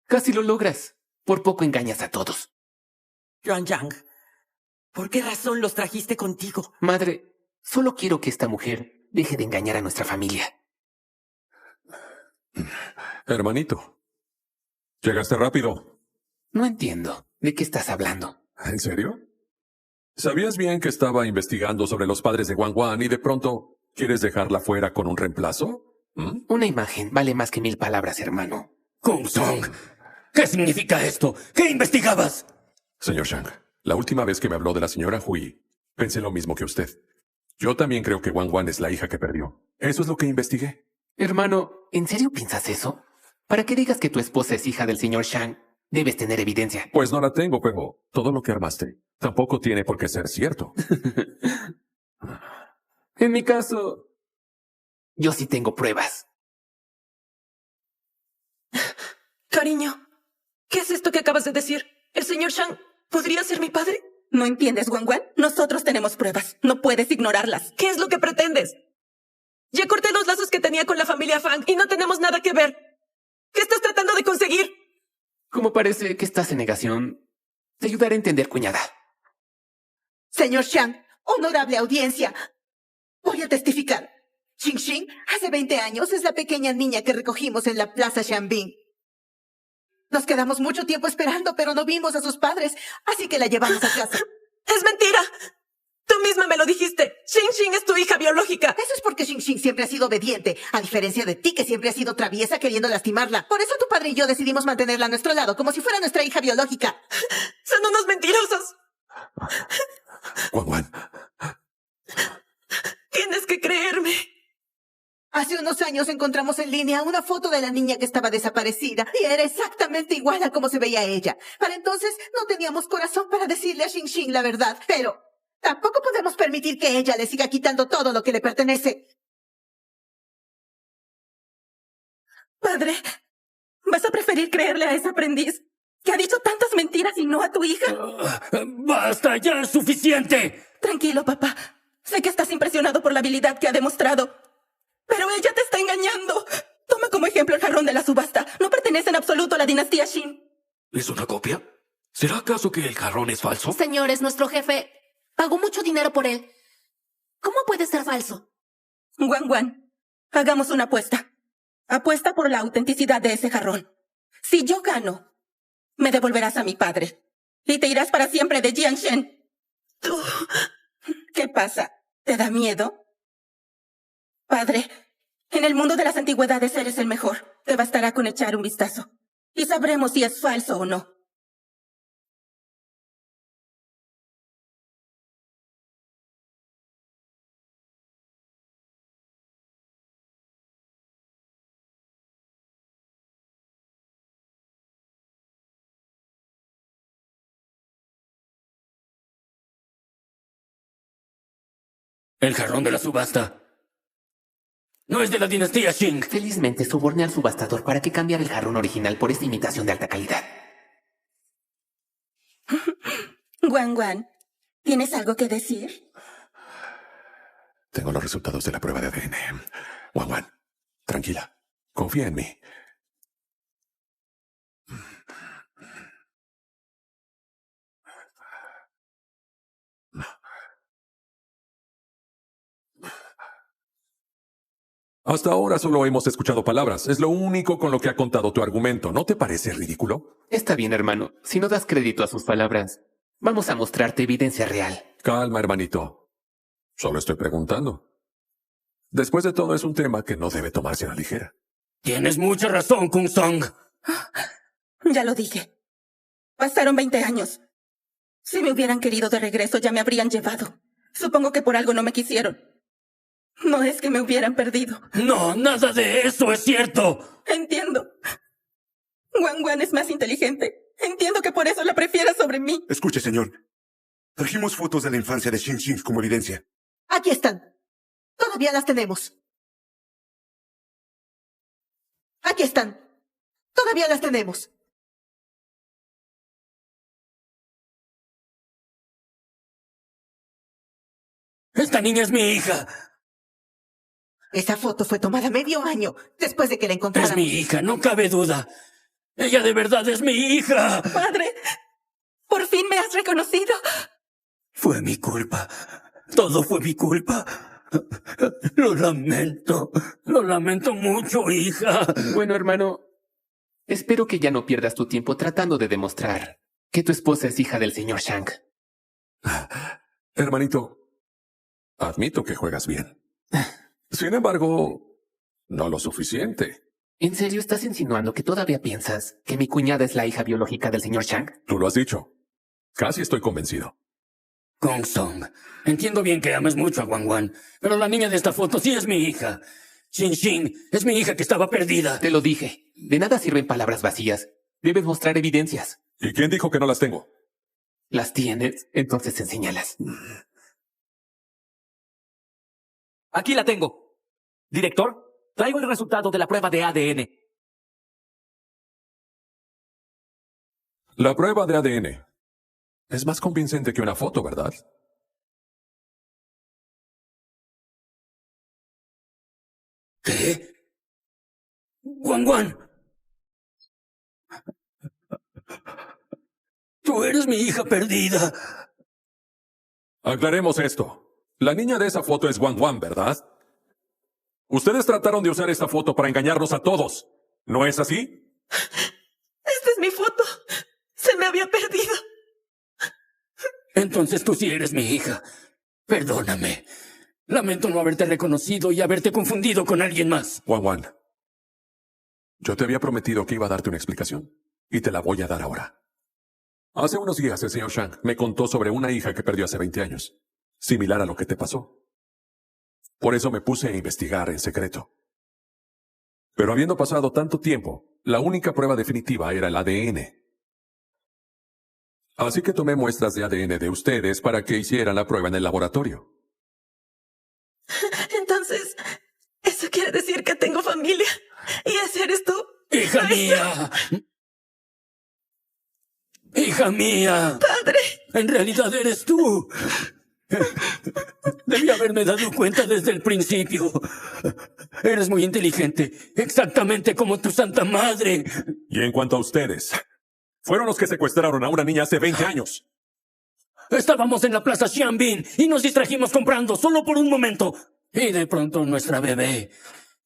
Casi lo logras. Por poco engañas a todos. Yuanyang, ¿por qué razón los trajiste contigo? Madre, solo quiero que esta mujer deje de engañar a nuestra familia. Hermanito, llegaste rápido. No entiendo. ¿De qué estás hablando? ¿En serio? ¿Sabías bien que estaba investigando sobre los padres de Wang Wan y de pronto quieres dejarla fuera con un reemplazo? Una imagen vale más que 1000 palabras, hermano. Kung Song, ¿qué significa esto? ¿Qué investigabas? Señor Shang, la última vez que me habló de la señora Hui, pensé lo mismo que usted. Yo también creo que Wang Wan es la hija que perdió. Eso es lo que investigué. Hermano, ¿en serio piensas eso? Para que digas que tu esposa es hija del señor Shang, debes tener evidencia. Pues no la tengo, pero todo lo que armaste tampoco tiene por qué ser cierto. En mi caso, yo sí tengo pruebas. Cariño, ¿qué es esto que acabas de decir? ¿El señor Shang podría ser mi padre? ¿No entiendes, Guan? Nosotros tenemos pruebas. No puedes ignorarlas. ¿Qué es lo que pretendes? Ya corté los lazos que tenía con la familia Fang y no tenemos nada que ver. ¿Qué estás tratando de conseguir? Como parece que estás en negación, te ayudaré a entender, cuñada. Señor Shang, honorable audiencia, voy a testificar. Xinxin, hace 20 años, es la pequeña niña que recogimos en la Plaza Xianbin. Nos quedamos mucho tiempo esperando, pero no vimos a sus padres, así que la llevamos a casa. ¡Es mentira! Tú misma me lo dijiste. Xinxin es tu hija biológica. Eso es porque Xinxin siempre ha sido obediente, a diferencia de ti, que siempre has sido traviesa queriendo lastimarla. Por eso tu padre y yo decidimos mantenerla a nuestro lado, como si fuera nuestra hija biológica. ¡Son unos mentirosos! Wang Wan. Tienes que creerme. Hace unos años encontramos en línea una foto de la niña que estaba desaparecida y era exactamente igual a como se veía ella. Para entonces no teníamos corazón para decirle a Xinxin la verdad, pero tampoco podemos permitir que ella le siga quitando todo lo que le pertenece. Padre, ¿vas a preferir creerle a ese aprendiz que ha dicho tantas mentiras y no a tu hija? ¡Basta! ¡Ya es suficiente! Tranquilo, papá. Sé que estás impresionado por la habilidad que ha demostrado. Pero ella te está engañando. Toma como ejemplo el jarrón de la subasta. No pertenece en absoluto a la dinastía Shin. ¿Es una copia? ¿Será acaso que el jarrón es falso? Señores, nuestro jefe pagó mucho dinero por él. ¿Cómo puede ser falso? Guan, hagamos una apuesta. Apuesta por la autenticidad de ese jarrón. Si yo gano, me devolverás a mi padre. Y te irás para siempre de Jianshen. ¿Qué pasa? ¿Te da miedo? Padre, en el mundo de las antigüedades eres el mejor. Te bastará con echar un vistazo. Y sabremos si es falso o no. El jarrón de la subasta no es de la dinastía Qing. Felizmente soborné al subastador para que cambiara el jarrón original por esta imitación de alta calidad. Guan, ¿tienes algo que decir? Tengo los resultados de la prueba de ADN. Wan, tranquila. Confía en mí. Hasta ahora solo hemos escuchado palabras. Es lo único con lo que ha contado tu argumento. ¿No te parece ridículo? Está bien, hermano. Si no das crédito a sus palabras, vamos a mostrarte evidencia real. Calma, hermanito. Solo estoy preguntando. Después de todo, es un tema que no debe tomarse a la ligera. Tienes mucha razón, Kung Song. Ya lo dije. Pasaron 20 años. Si me hubieran querido de regreso, ya me habrían llevado. Supongo que por algo no me quisieron. No es que me hubieran perdido. No, nada de eso es cierto. Entiendo. Guan es más inteligente. Entiendo que por eso la prefiera sobre mí. Escuche, señor. Trajimos fotos de la infancia de Xin como evidencia. Aquí están. Todavía las tenemos. Aquí están. Todavía las tenemos. Esta niña es mi hija. Esa foto fue tomada medio año después de que la encontraran. Es mi hija, no cabe duda. Ella de verdad es mi hija. Padre, por fin me has reconocido. Fue mi culpa. Todo fue mi culpa. Lo lamento mucho, hija. Bueno, hermano, espero que ya no pierdas tu tiempo tratando de demostrar que tu esposa es hija del señor Shang. Hermanito, admito que juegas bien. Sin embargo, no lo suficiente. ¿En serio estás insinuando que todavía piensas que mi cuñada es la hija biológica del señor Shang? Tú lo has dicho. Casi estoy convencido. Kung Song, entiendo bien que ames mucho a Wan, pero la niña de esta foto sí es mi hija. Xin es mi hija que estaba perdida. Te lo dije. De nada sirven palabras vacías. Debes mostrar evidencias. ¿Y quién dijo que no las tengo? ¿Las tienes? Entonces enséñalas. Aquí la tengo. Director, traigo el resultado de la prueba de ADN. La prueba de ADN es más convincente que una foto, ¿verdad? ¿Qué? Wan. Tú eres mi hija perdida. Aclaremos esto. La niña de esa foto es Wan, ¿verdad? Ustedes trataron de usar esta foto para engañarnos a todos. ¿No es así? Esta es mi foto. Se me había perdido. Entonces tú sí eres mi hija. Perdóname. Lamento no haberte reconocido y haberte confundido con alguien más. Wan. Yo te había prometido que iba a darte una explicación. Y te la voy a dar ahora. Hace unos días el señor Shang me contó sobre una hija que perdió hace 20 años. Similar a lo que te pasó. Por eso me puse a investigar en secreto. Pero habiendo pasado tanto tiempo, la única prueba definitiva era el ADN. Así que tomé muestras de ADN de ustedes para que hicieran la prueba en el laboratorio. Entonces, eso quiere decir que tengo familia. ¿Y ese eres tú? ¡Hija mía! ¡Hija mía! ¡Padre! En realidad eres tú. Debí haberme dado cuenta desde el principio. Eres muy inteligente, exactamente como tu santa madre. Y en cuanto a ustedes, fueron los que secuestraron a una niña hace 20 años. Estábamos en la plaza Xianbin y nos distrajimos comprando solo por un momento. Y de pronto nuestra bebé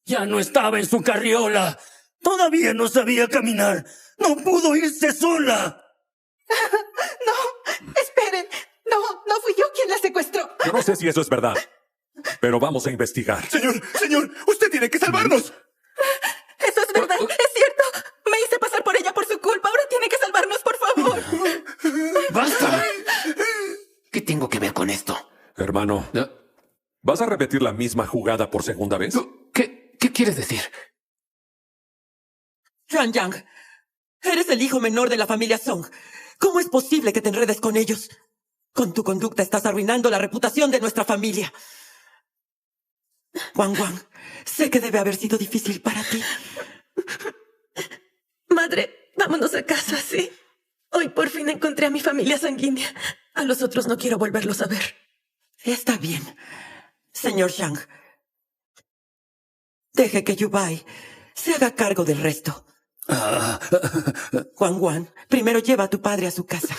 ya no estaba en su carriola. Todavía no sabía caminar. No pudo irse sola. No, esperen. No fui yo quien la secuestró. Yo no sé si eso es verdad, pero vamos a investigar. Señor, usted tiene que salvarnos. Eso es verdad, es cierto. Me hice pasar por ella por su culpa. Ahora tiene que salvarnos, por favor. ¡Basta! ¿Qué tengo que ver con esto? Hermano, ¿vas a repetir la misma jugada por segunda vez? ¿Qué quieres decir? Yang, eres el hijo menor de la familia Song. ¿Cómo es posible que te enredes con ellos? Con tu conducta estás arruinando la reputación de nuestra familia. Wang Wang, sé que debe haber sido difícil para ti. Madre, vámonos a casa, ¿sí? Hoy por fin encontré a mi familia sanguínea. A los otros no quiero volverlos a ver. Está bien. Señor Shang, deje que Yubai se haga cargo del resto. Wang Wang, primero lleva a tu padre a su casa.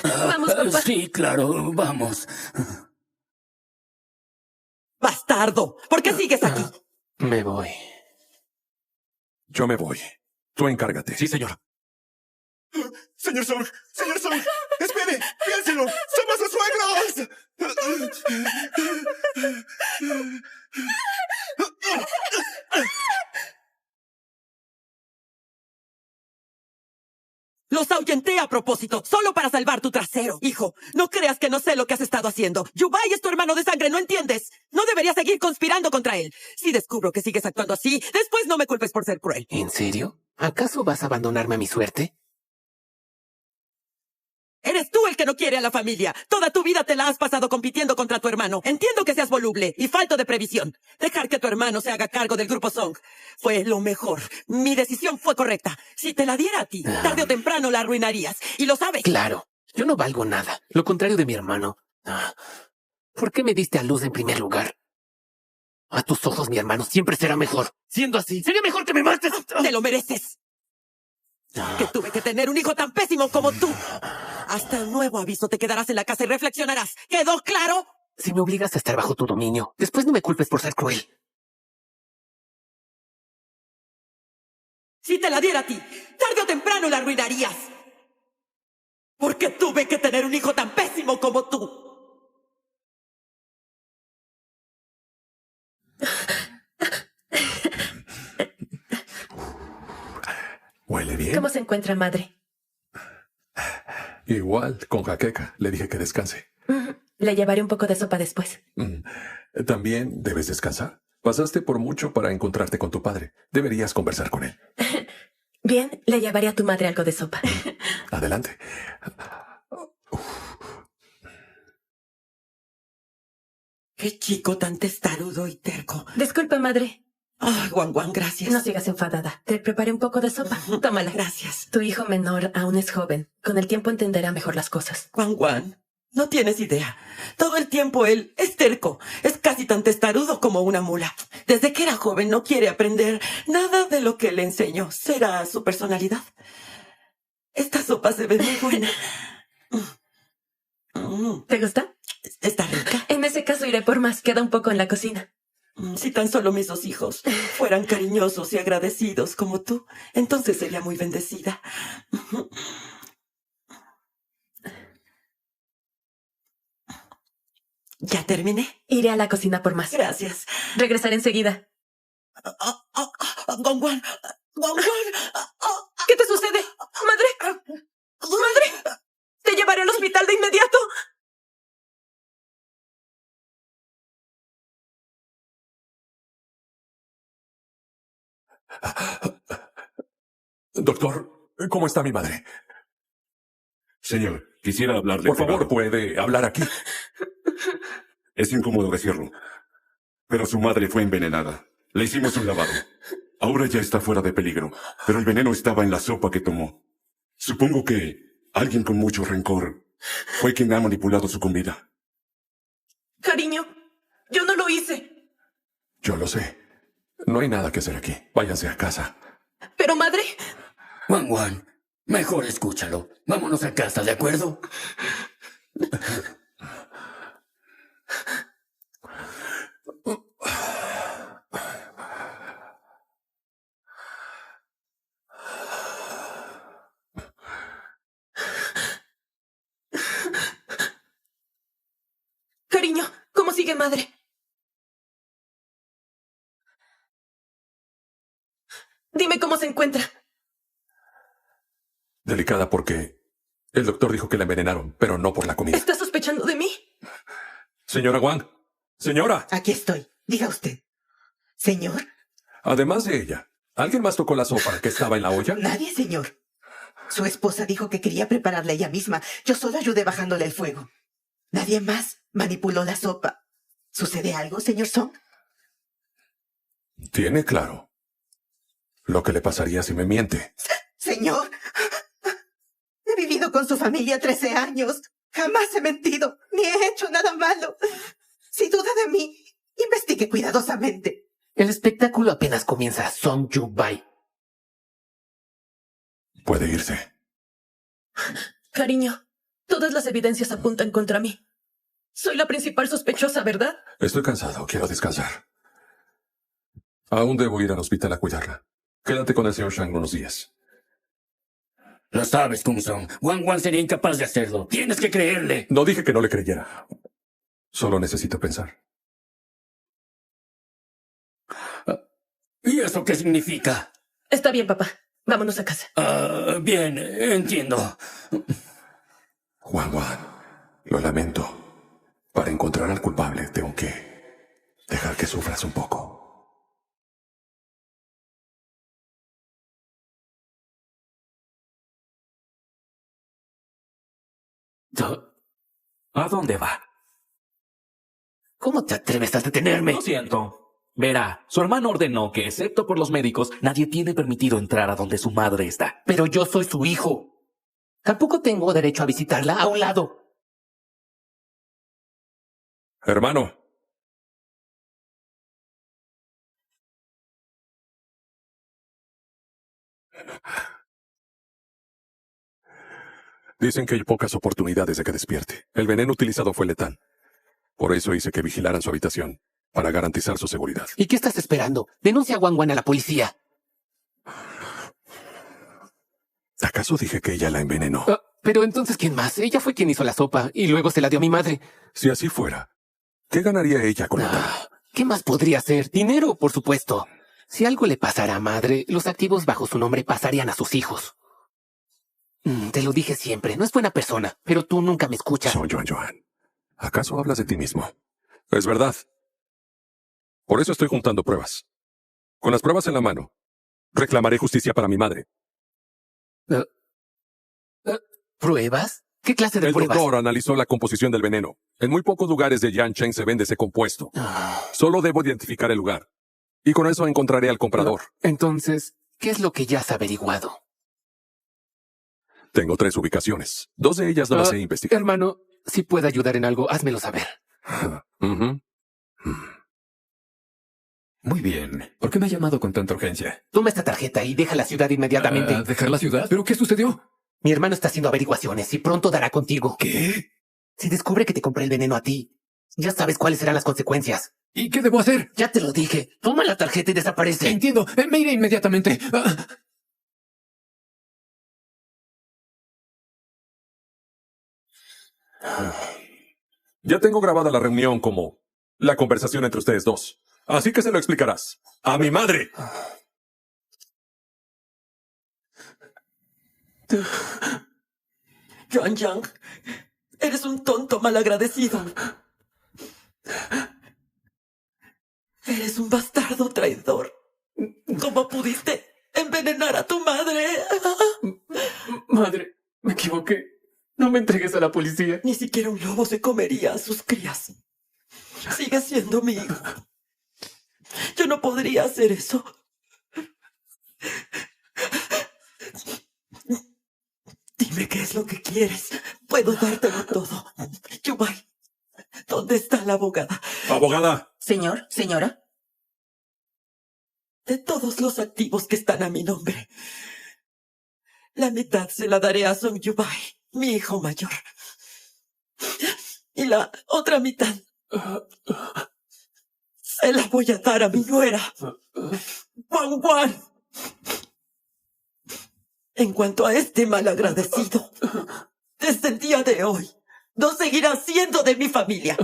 Vamos, papá. Sí, claro, vamos. ¡Bastardo! ¿Por qué sigues aquí? Me voy. Yo me voy. Tú encárgate. Sí, señor. Señor Song, espere, piénselo, somos sus suegros. Los ahuyenté a propósito, solo para salvar tu trasero. Hijo, no creas que no sé lo que has estado haciendo. Yubai es tu hermano de sangre, ¿no entiendes? No deberías seguir conspirando contra él. Si descubro que sigues actuando así, después no me culpes por ser cruel. ¿En serio? ¿Acaso vas a abandonarme a mi suerte? Eres tú el que no quiere a la familia. Toda tu vida te la has pasado compitiendo contra tu hermano. Entiendo que seas voluble y falto de previsión. Dejar que tu hermano se haga cargo del grupo Song fue lo mejor. Mi decisión fue correcta. Si te la diera a ti, tarde o temprano la arruinarías. Y lo sabes. Claro. Yo no valgo nada. Lo contrario de mi hermano. ¿Por qué me diste a luz en primer lugar? A tus ojos, mi hermano siempre será mejor. Siendo así, sería mejor que me mates. Te lo mereces. Que tuve que tener un hijo tan pésimo como tú. Hasta el nuevo aviso te quedarás en la casa y reflexionarás. ¿Quedó claro? Si me obligas a estar bajo tu dominio, después no me culpes por ser cruel. Si te la diera a ti, tarde o temprano la arruinarías. Porque tuve que tener un hijo tan pésimo como tú. ¿Huele bien? ¿Cómo se encuentra, madre? Igual, con jaqueca. Le dije que descanse. Le llevaré un poco de sopa después. También debes descansar. Pasaste por mucho para encontrarte con tu padre. Deberías conversar con él. Bien, le llevaré a tu madre algo de sopa. Adelante. Qué chico tan testarudo y terco. Disculpa, madre. Ay, Wang Wang, gracias. No sigas enfadada. Te preparé un poco de sopa. Tómala. Gracias. Tu hijo menor aún es joven. Con el tiempo entenderá mejor las cosas. Wang Wang, no tienes idea. Todo el tiempo él es terco. Es casi tan testarudo como una mula. Desde que era joven no quiere aprender nada de lo que le enseño. ¿Será su personalidad? Esta sopa se ve muy buena. ¿Te gusta? ¿Está rica? En ese caso iré por más. Queda un poco en la cocina. Si tan solo mis dos hijos fueran cariñosos y agradecidos como tú, entonces sería muy bendecida. ¿Ya terminé? Iré a la cocina por más. Gracias. Regresaré enseguida. Wang Wang. ¿Qué te sucede? ¡Madre! ¡Madre! ¡Te llevaré al hospital de inmediato! Doctor, ¿cómo está mi madre? Señor, quisiera hablarle. Por favor, privado. puede hablar aquí. Es incómodo decirlo, pero su madre fue envenenada. Le hicimos un lavado. Ahora ya está fuera de peligro, pero el veneno estaba en la sopa que tomó. Supongo que alguien con mucho rencor fue quien ha manipulado su comida. Cariño, yo no lo hice. Yo lo sé. No hay nada que hacer aquí. Váyanse a casa. Pero, madre... Wang Wang, mejor escúchalo. Vámonos a casa, ¿de acuerdo? Cariño, ¿cómo sigue, madre? Dime cómo se encuentra. Delicada porque el doctor dijo que la envenenaron, pero no por la comida. ¿Está sospechando de mí? Señora Wang. Señora. Aquí estoy. Diga usted. Señor. Además de ella, ¿alguien más tocó la sopa que estaba en la olla? Nadie, señor. Su esposa dijo que quería prepararla ella misma. Yo solo ayudé bajándole el fuego. Nadie más manipuló la sopa. ¿Sucede algo, señor Song? Tiene claro lo que le pasaría si me miente. Señor, he vivido con su familia 13 años. Jamás he mentido, ni he hecho nada malo. Si duda de mí, investigue cuidadosamente. El espectáculo apenas comienza, Song Yu-bai. Puede irse. Cariño, todas las evidencias apuntan contra mí. Soy la principal sospechosa, ¿verdad? Estoy cansado, quiero descansar. Aún debo ir al hospital a cuidarla. Quédate con el señor Shang unos días. Lo sabes, Kung-sung. Wang Wan sería incapaz de hacerlo. Tienes que creerle. No dije que no le creyera. Solo necesito pensar. ¿Y eso qué significa? Está bien, papá. Vámonos a casa. Bien, entiendo. Wang Wan, lo lamento. Para encontrar al culpable tengo que dejar que sufras un poco. ¿A dónde va? ¿Cómo te atreves a detenerme? Lo siento. Verá, su hermano ordenó que, excepto por los médicos, nadie tiene permitido entrar a donde su madre está. Pero yo soy su hijo. Tampoco tengo derecho a visitarla a un lado. Hermano. Dicen que hay pocas oportunidades de que despierte. El veneno utilizado fue letal. Por eso hice que vigilaran su habitación, para garantizar su seguridad. ¿Y qué estás esperando? Denuncia a Wang Wan a la policía. ¿Acaso dije que ella la envenenó? Pero entonces, ¿quién más? Ella fue quien hizo la sopa y luego se la dio a mi madre. Si así fuera, ¿qué ganaría ella con ella? ¿Qué más podría hacer? Dinero, por supuesto. Si algo le pasara a madre, los activos bajo su nombre pasarían a sus hijos. Te lo dije siempre, no es buena persona, pero tú nunca me escuchas. Joan, ¿acaso hablas de ti mismo? Es verdad. Por eso estoy juntando pruebas. Con las pruebas en la mano, reclamaré justicia para mi madre. ¿Pruebas? ¿Qué clase de pruebas? El doctor analizó la composición del veneno. En muy pocos lugares de Yancheng se vende ese compuesto. Solo debo identificar el lugar. Y con eso encontraré al comprador. Entonces, ¿qué es lo que ya has averiguado? Tengo 3 ubicaciones. 2 de ellas no las he investigado. Hermano, si puedo ayudar en algo, házmelo saber. Muy bien. ¿Por qué me ha llamado con tanta urgencia? Toma esta tarjeta y deja la ciudad inmediatamente. ¿Dejar la ciudad? ¿Pero qué sucedió? Mi hermano está haciendo averiguaciones y pronto dará contigo. ¿Qué? Si descubre que te compré el veneno a ti, ya sabes cuáles serán las consecuencias. ¿Y qué debo hacer? Ya te lo dije. Toma la tarjeta y desaparece. Entiendo. Me iré inmediatamente. Ya tengo grabada la reunión como la conversación entre ustedes dos. Así que se lo explicarás. ¡A mi madre! Yuan Yang, eres un tonto malagradecido. Eres un bastardo traidor. ¿Cómo pudiste envenenar a tu madre? Madre, me equivoqué. No me entregues a la policía. Ni siquiera un lobo se comería a sus crías. Sigue siendo mi hijo. Yo no podría hacer eso. Dime qué es lo que quieres. Puedo dártelo todo. Yu-bai, ¿dónde está la abogada? ¡Abogada! Señor, señora. De todos los activos que están a mi nombre, la mitad se la daré a Song Yu-bai, mi hijo mayor. Y la otra mitad se la voy a dar a mi nuera, Wang Wan. En cuanto a este malagradecido, desde el día de hoy, no seguirá siendo de mi familia.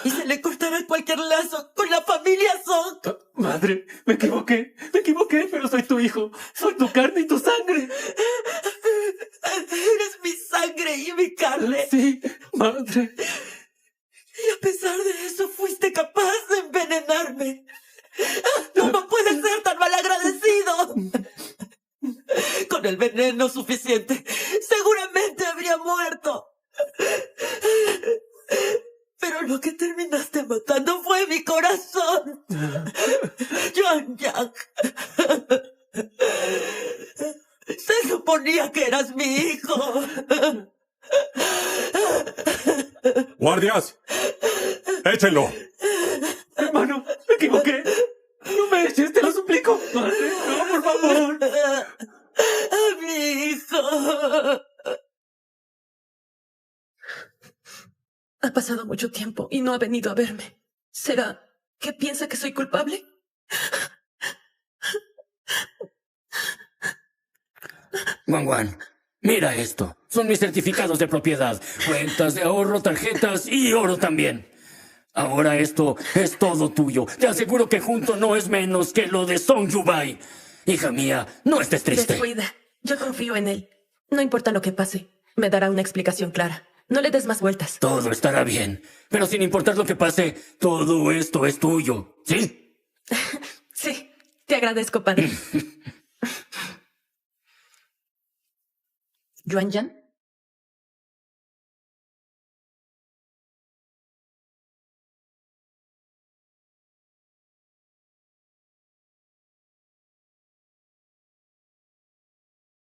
Y se le cortará cualquier lazo con la familia Song. Madre, me equivoqué, pero soy tu hijo. Soy tu carne y tu sangre. Eres mi sangre y mi carne. Sí, madre. Y a pesar de eso, fuiste capaz de envenenarme. ¿Cómo puedes ser tan malagradecido? Con el veneno suficiente, seguramente habría muerto. Pero lo que terminaste matando fue mi corazón. Yang. Se suponía que eras mi hijo. ¡Guardias! ¡Échenlo! Hermano, me equivoqué. No me eches, te lo suplico. Madre, no, por favor. Mi hijo. Ha pasado mucho tiempo y no ha venido a verme. ¿Será que piensa que soy culpable? Guan, mira esto. Son mis certificados de propiedad, cuentas de ahorro, tarjetas y oro también. Ahora esto es todo tuyo. Te aseguro que junto no es menos que lo de Song Yubai. Hija mía, no estés triste. Descuida. Yo confío en él. No importa lo que pase, me dará una explicación clara. No le des más vueltas. Todo estará bien. Pero sin importar lo que pase, todo esto es tuyo. ¿Sí? Sí, te agradezco, padre. ¿Yuan Yan?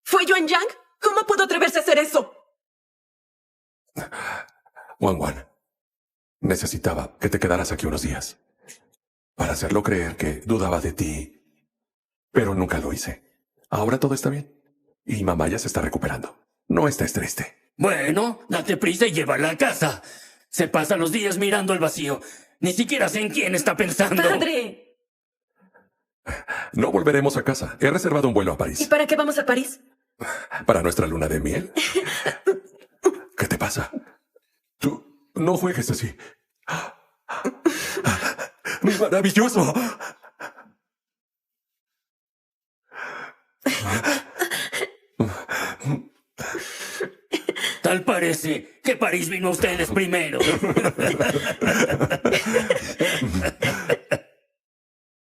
¿Fue Yuan Yang? ¿Cómo pudo atreverse a hacer eso? Wan, necesitaba que te quedaras aquí unos días para hacerlo creer que dudaba de ti, pero nunca lo hice. Ahora todo está bien y mamá ya se está recuperando. No estés triste. Bueno, date prisa y llévala a casa. Se pasa los días mirando al vacío. Ni siquiera sé en quién está pensando. ¡Padre! No volveremos a casa. He reservado un vuelo a ¿Y París. para qué vamos a París? ¿Para nuestra luna de miel? ¿Qué te pasa? Tú no juegues así. ¡Maravilloso! Tal parece que París vino a ustedes primero.